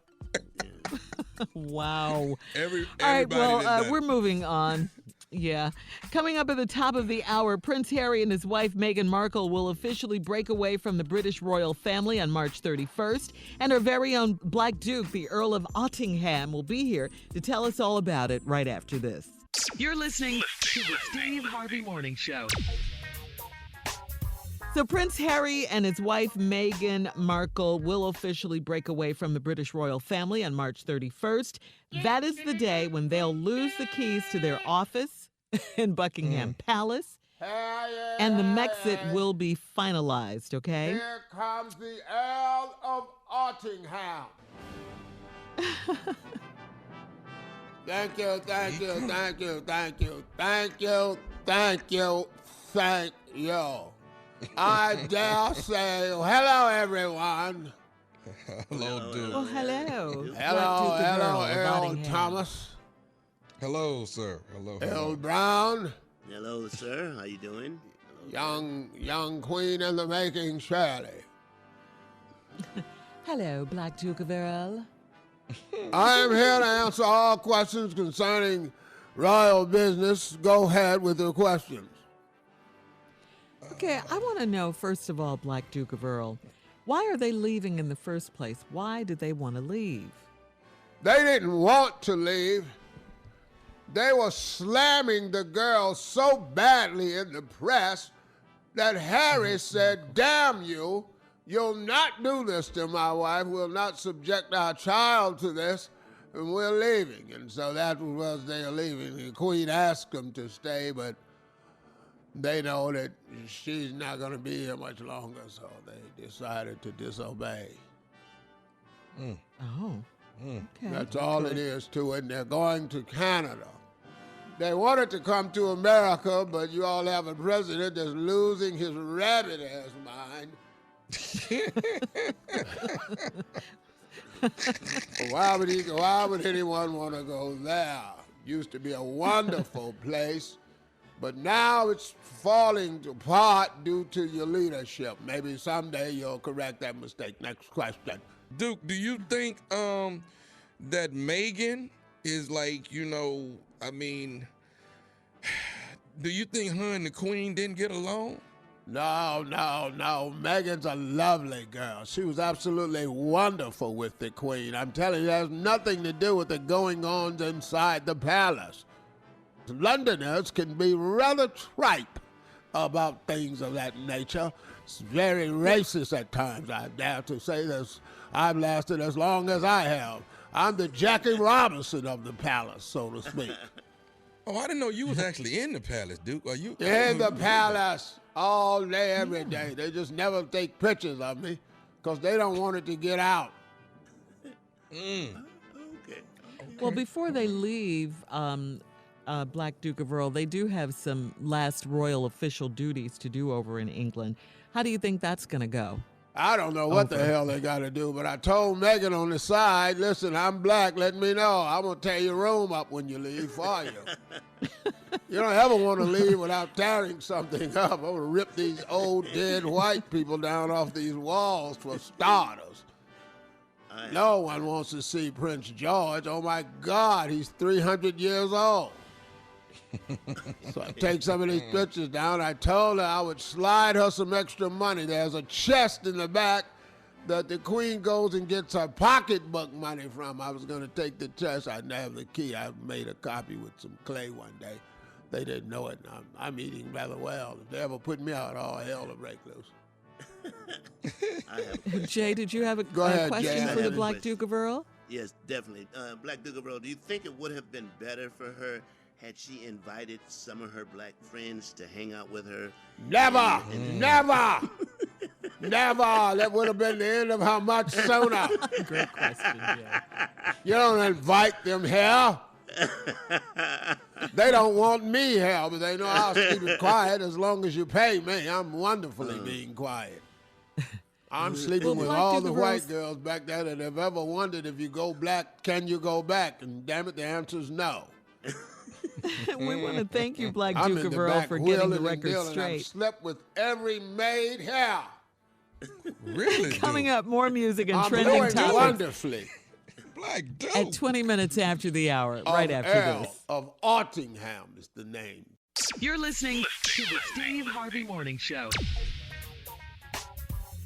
Wow. Everybody All right, done well, it. we're moving on. Yeah. Coming up at the top of the hour, Prince Harry and his wife Meghan Markle will officially break away from the British royal family on March 31st. And our very own Black Duke, the Earl of Ottingham, will be here to tell us all about it right after this. You're listening to the Steve Harvey Morning Show. So Prince Harry and his wife Meghan Markle will officially break away from the British royal family on March 31st. That is the day when they'll lose the keys to their office in Buckingham Palace. And the Mexit will be finalized, okay? Here comes the Earl of Ottingham. Thank you, thank you, thank you, thank you, thank you, thank you, thank you. I dare say, hello, everyone. Hello, Duke. Well, hello. Hello, Earl Thomas. Hello, sir. Hello. Earl Brown. Hello, sir. How you doing? Young queen in the making, Shirley. Hello, Black Duke of Earl. I am here to answer all questions concerning royal business. Go ahead with your questions. Okay, I want to know, first of all, Black Duke of Earl, why are they leaving in the first place? Why did they want to leave? They didn't want to leave. They were slamming the girl so badly in the press that Harry said, damn you, you'll not do this to my wife. We'll not subject our child to this, and we're leaving. And so that was they're leaving. The Queen asked them to stay, but they know that she's not going to be here much longer, so they decided to disobey. Oh, okay. That's all it is to it. And they're going to Canada. They wanted to come to America, but you all have a president that's losing his rabbit-ass mind. Why would anyone want to go there? Used to be a wonderful place, but now it's falling apart due to your leadership. Maybe someday you'll correct that mistake. Next question. Duke, do you think that Meghan is like, do you think her and the Queen didn't get along? No. Meghan's a lovely girl. She was absolutely wonderful with the Queen. I'm telling you, it has nothing to do with the going-ons inside the palace. Londoners can be rather tripe about things of that nature. It's very racist at times, I dare to say this. I've lasted as long as I have. I'm the Jackie Robinson of the palace, so to speak. Oh, I didn't know you was actually in the palace, Duke. Are you in the palace all day, every day? They just never take pictures of me because they don't want it to get out. Okay. Well, before they leave, Black Duke of Earl, they do have some last royal official duties to do over in England. How do you think that's going to go? I don't know what the hell they got to do, but I told Meghan on the side, listen, I'm black, let me know. I'm going to tear your room up when you leave for you. You don't ever want to leave without tearing something up. I'm going to rip these old dead white people down off these walls for starters. No one wants to see Prince George. Oh, my God, he's 300 years old. So I take some of these pictures down. I told her I would slide her some extra money. There's a chest in the back that the Queen goes and gets her pocketbook money from. I was going to take the chest. I didn't have the key. I made a copy with some clay one day. They didn't know it. I'm eating rather well. If they ever put me out, all hell will break loose. Jay, did you have a ahead, question Jay. for the Black Duke of Earl? Yes, definitely. Black Duke of Earl, do you think it would have been better for her had she invited some of her black friends to hang out with her? Never! That would have been the end of her much sooner. Great question, Jay. You don't invite them here. They don't want me here, but they know I'll keep it quiet as long as you pay me. I'm wonderfully being quiet. I'm sleeping with all the white girls back there that have ever wondered if you go black, can you go back? And damn it, the answer's no. We want to thank you, Black I'm Duke in of the Earl, back for getting the wheeling and record dealing. I've straight. slept with every maid here. Really? Coming up, more music and I'm trending doing topics. wonderfully. Black dope. At 20 minutes after the hour, right after this. Of Artingham is the name. You're listening to the Steve Harvey Morning Show.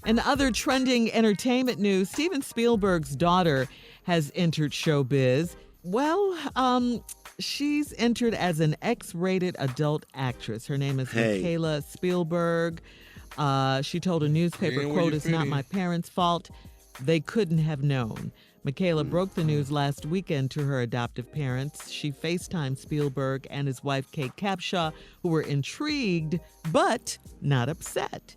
In other trending entertainment news, Steven Spielberg's daughter has entered showbiz. Well, she's entered as an X-rated adult actress. Her name is Michaela Spielberg. She told a newspaper, quote, "It's not my parents' fault. They couldn't have known." Michaela broke the news last weekend to her adoptive parents. She FaceTimed Spielberg and his wife, Kate Capshaw, who were intrigued but not upset.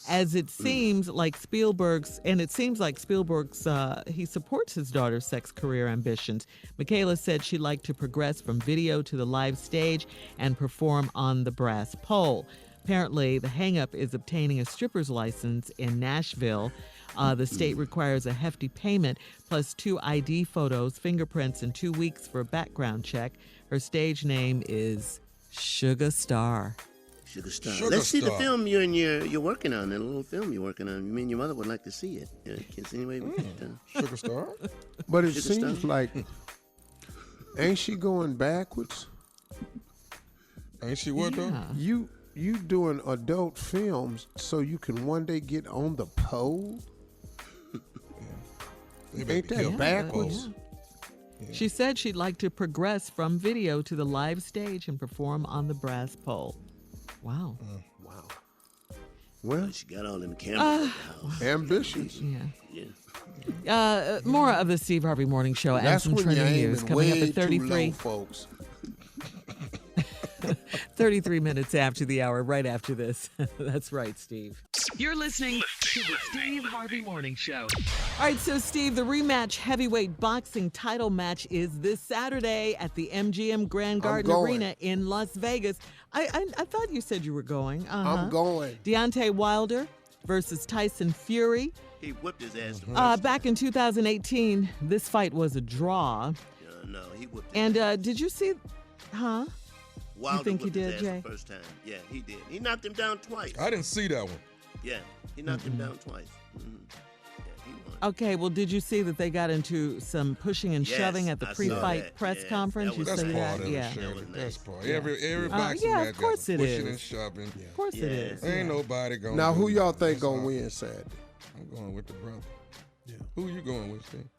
As it seems like Spielberg's, he supports his daughter's sex career ambitions. Michaela said she'd like to progress from video to the live stage and perform on the brass pole. Apparently, the hang-up is obtaining a stripper's license in Nashville. The state requires a hefty payment plus 2 ID photos, fingerprints, and 2 weeks for a background check. Her stage name is Sugar Star. Sugar Star. Let's see the film you're working on. That little film you're working on. Me and your mother would like to see it. Anyway, Sugar Star. But it seems like, ain't she going backwards? Ain't she what though? You doing adult films so you can one day get on the pole? Ain't that backwards? Yeah. She said she'd like to progress from video to the live stage and perform on the brass pole. Wow. Wow. Well, she got all them cameras. Ambitions. Yeah. More of the Steve Harvey Morning Show and some trending news coming up at 33. Low, folks. 33 minutes after the hour, right after this. That's right, Steve. You're listening to the Steve Harvey Morning Show. All right, so Steve, the rematch heavyweight boxing title match is this Saturday at the MGM Grand Garden Arena in Las Vegas. I thought you said you were going. I'm going. Deontay Wilder versus Tyson Fury. He whipped his ass. Back in 2018, this fight was a draw. No, he whipped his ass. Did you see, Wilder you think he did, his ass Jay? The first time. Yeah, he did. He knocked him down twice. I didn't see that one. Yeah, he knocked him down twice. Mm-hmm. Yeah, he won. Okay, well, did you see that they got into some pushing and shoving at the pre-fight press conference? That's part of it, Shirley. That's part. Every boxing match of course got it pushing is. and shoving. Of course it is. Ain't nobody going. Now, who y'all think gonna win Saturday? I'm going with the brother. Yeah. Who you going with, Steve?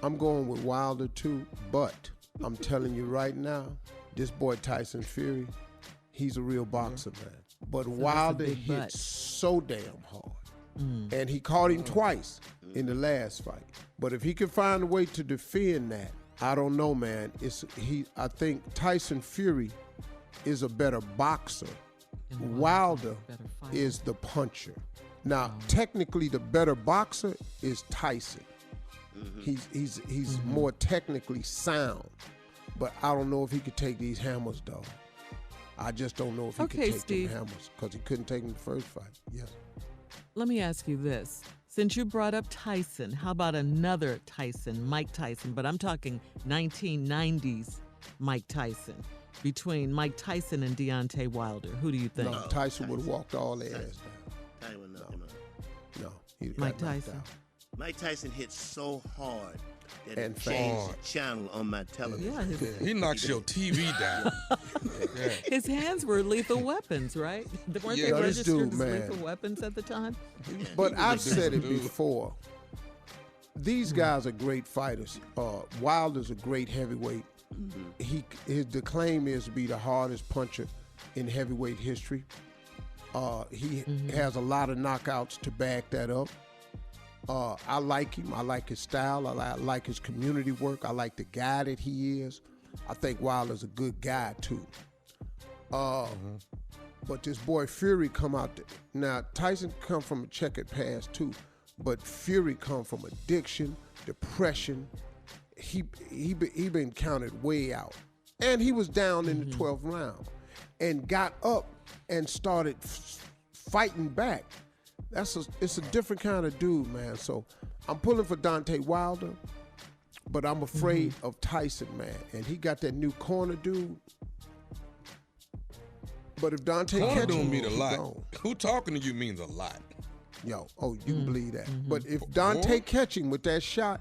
I'm going with Wilder too, but I'm telling you right now, this boy Tyson Fury, he's a real boxer, man. But Wilder hits so damn hard. And he caught him twice in the last fight. But if he could find a way to defend that, I don't know, man. I think Tyson Fury is a better boxer. Wilder is the puncher. Now, technically, the better boxer is Tyson. He's more technically sound. But I don't know if he could take these hammers, though. I just don't know if he could take Steve. them hammers because he couldn't take them the first fight. Yes. Let me ask you this. Since you brought up Tyson, how about another Tyson, Mike Tyson? But I'm talking 1990s Mike Tyson. Between Mike Tyson and Deontay Wilder, who do you think? No, Tyson would have walked all their ass down. Tyson would knock him out. No, he Mike Tyson. Mike Tyson hit so hard that and it changed the channel on my television. Yeah, he knocks your TV down. His hands were lethal weapons, right? Weren't they registered as lethal weapons at the time? But I've said it before. These guys are great fighters. Wilder's a great heavyweight. The claim is to be the hardest puncher in heavyweight history. He has a lot of knockouts to back that up. I like him. I like his style. I like his community work. I like the guy that he is. I think Wilder's a good guy too. But this boy Fury come out. Now Tyson come from a checkered past too, but Fury come from addiction, depression. He been counted way out, and he was down in the 12th round, and got up and started fighting back. It's a different kind of dude, man. So I'm pulling for Deontay Wilder, but I'm afraid of Tyson, man. And he got that new corner dude. But if Dante corner catch him, don't mean a lot. gone. Who talking to you means a lot. You can believe that. But if Dante catch him with that shot,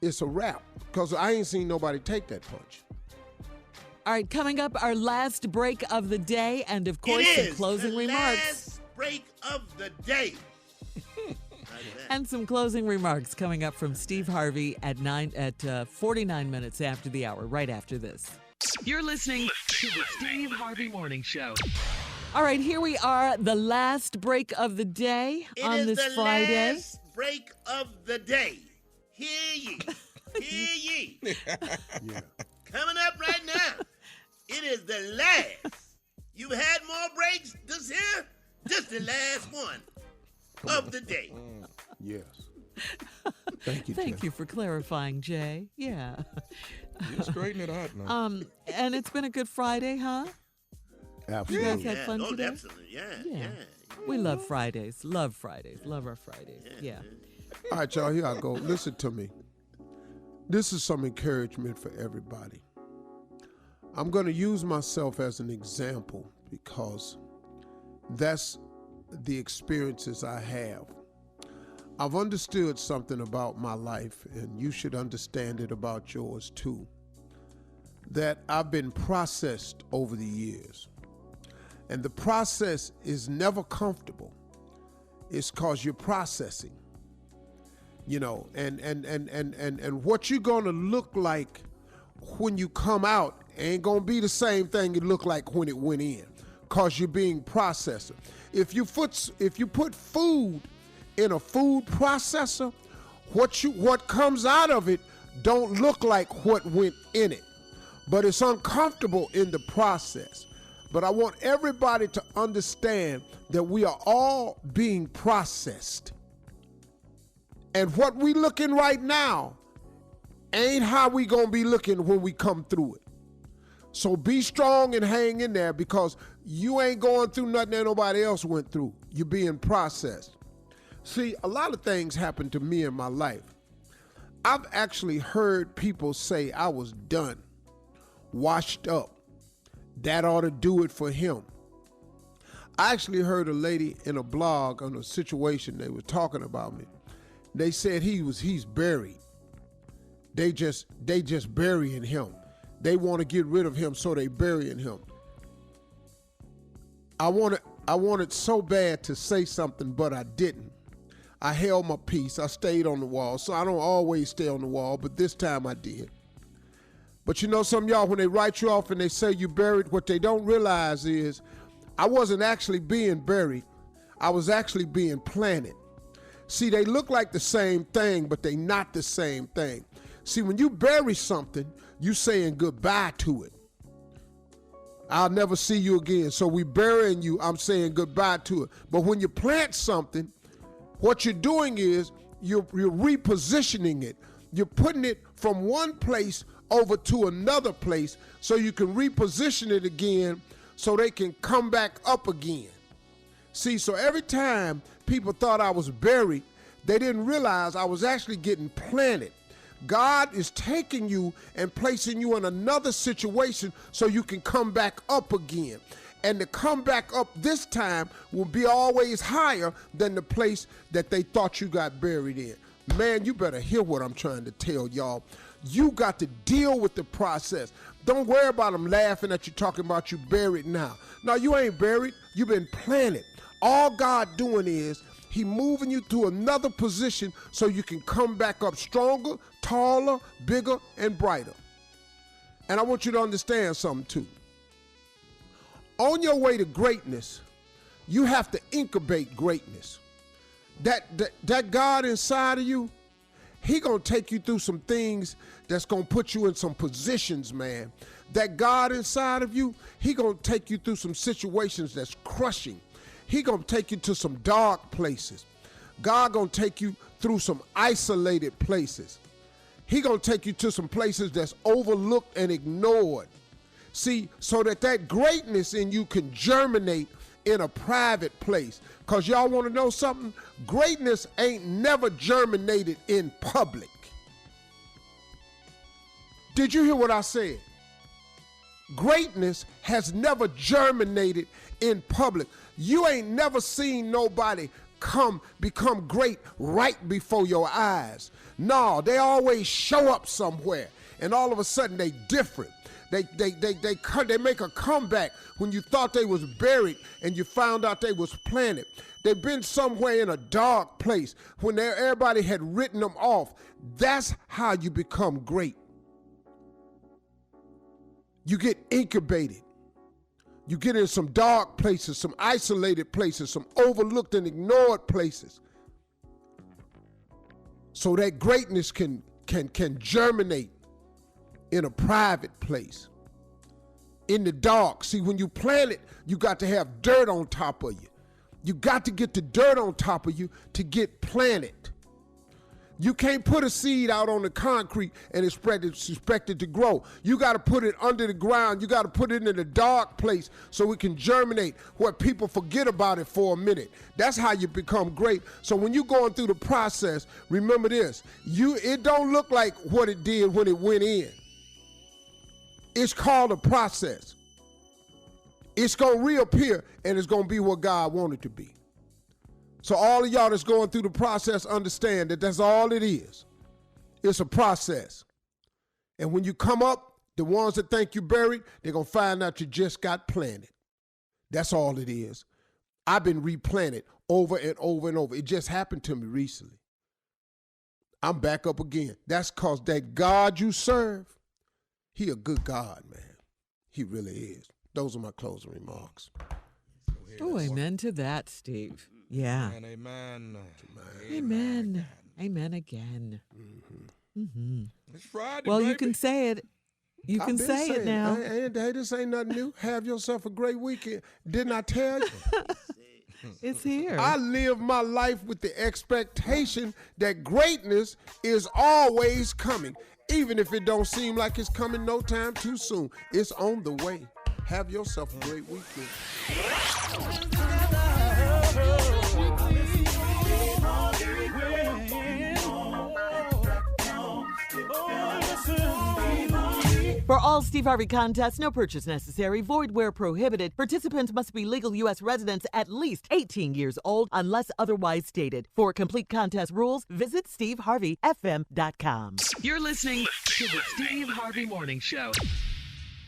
it's a wrap because I ain't seen nobody take that punch. All right, coming up, our last break of the day, and of course, some closing remarks. Last break of the day. And some closing remarks coming up from Steve Harvey at 49 minutes after the hour, right after this. You're listening to the Steve Harvey Morning Show. All right, here we are, the last break of the day on this Friday. It is the last break of the day. Hear ye. Hear ye. Yeah. Coming up right now. It is the last. You've had more breaks this year? Just the last one of the day. Yes. Thank you, Thank you for clarifying, Jay. Yeah. You straighten it out now. And it's been a good Friday, huh? Absolutely. You guys had fun today? Absolutely. Yeah. We love Fridays. Love Fridays. Love our Fridays. Yeah. All right, y'all, here I go. Listen to me. This is some encouragement for everybody. I'm going to use myself as an example because that's the experiences I have. I've understood something about my life, and you should understand it about yours too, that I've been processed over the years. And the process is never comfortable. It's because you're processing. You know, and what you're going to look like when you come out ain't going to be the same thing it looked like when it went in, because you're being processed. If you put food in a food processor, what comes out of it don't look like what went in it, but it's uncomfortable in the process. But I want everybody to understand that we are all being processed. And what we looking right now ain't how we gonna be looking when we come through it. So be strong and hang in there, because you ain't going through nothing that nobody else went through. You're being processed. See, a lot of things happened to me in my life. I've actually heard people say I was done, washed up. That ought to do it for him. I actually heard a lady in a blog on a situation, they were talking about me. They said he's buried. They just burying him. They want to get rid of him, so they burying him. I wanted so bad to say something, but I didn't. I held my peace. I stayed on the wall. So I don't always stay on the wall, but this time I did. But you know, some of y'all, when they write you off and they say you buried, what they don't realize is I wasn't actually being buried. I was actually being planted. See, they look like the same thing, but they not the same thing. See, when you bury something, you saying goodbye to it. I'll never see you again. So we burying you, I'm saying goodbye to it. But when you plant something, what you're doing is you're repositioning it. You're putting it from one place over to another place so you can reposition it again so they can come back up again. See, so every time people thought I was buried, they didn't realize I was actually getting planted. God is taking you and placing you in another situation so you can come back up again. And to come back up this time will be always higher than the place that they thought you got buried in. Man, you better hear what I'm trying to tell y'all. You got to deal with the process. Don't worry about them laughing at you, talking about you buried now. No, you ain't buried. You've been planted. All God doing is he moving you to another position so you can come back up stronger, taller, bigger, and brighter. And I want you to understand something too. On your way to greatness, you have to incubate greatness. That God inside of you, he gonna take you through some things that's gonna put you in some positions, man. That God inside of you, he gonna take you through some situations that's crushing. He gonna take you to some dark places. God gonna take you through some isolated places. He gonna take you to some places that's overlooked and ignored. See, so that greatness in you can germinate in a private place. Because y'all want to know something? Greatness ain't never germinated in public. Did you hear what I said? Greatness has never germinated in public. You ain't never seen nobody become great right before your eyes. No, they always show up somewhere, and all of a sudden they different. They make a comeback when you thought they was buried and you found out they was planted. They've been somewhere in a dark place when everybody had written them off. That's how you become great. You get incubated. You get in some dark places, some isolated places, some overlooked and ignored places, so that greatness can germinate in a private place, in the dark. See, when you plant it, you got to have dirt on top of you. You got to get the dirt on top of you to get planted. You can't put a seed out on the concrete and expect it to grow. You got to put it under the ground. You got to put it in a dark place so it can germinate where people forget about it for a minute. That's how you become great. So when you're going through the process, remember this. It don't look like what it did when it went in. It's called a process. It's going to reappear, and it's going to be what God wanted it to be. So all of y'all that's going through the process, understand that that's all it is. It's a process. And when you come up, the ones that think you buried, they're going to find out you just got planted. That's all it is. I've been replanted over and over and over. It just happened to me recently. I'm back up again. That's because that God you serve, he a good God, man. He really is. Those are my closing remarks. Oh, amen to that, Steve. Yeah. Amen. Amen. Amen again. It's Friday, well, baby. you can say it. You can say it now. Hey, this ain't nothing new. Have yourself a great weekend. Didn't I tell you? It's here. I live my life with the expectation that greatness is always coming, even if it don't seem like it's coming no time too soon. It's on the way. Have yourself a great weekend. For all Steve Harvey contests, no purchase necessary, void where prohibited. Participants must be legal U.S. residents at least 18 years old unless otherwise stated. For complete contest rules, visit steveharveyfm.com. You're listening to the Steve Harvey Morning Show.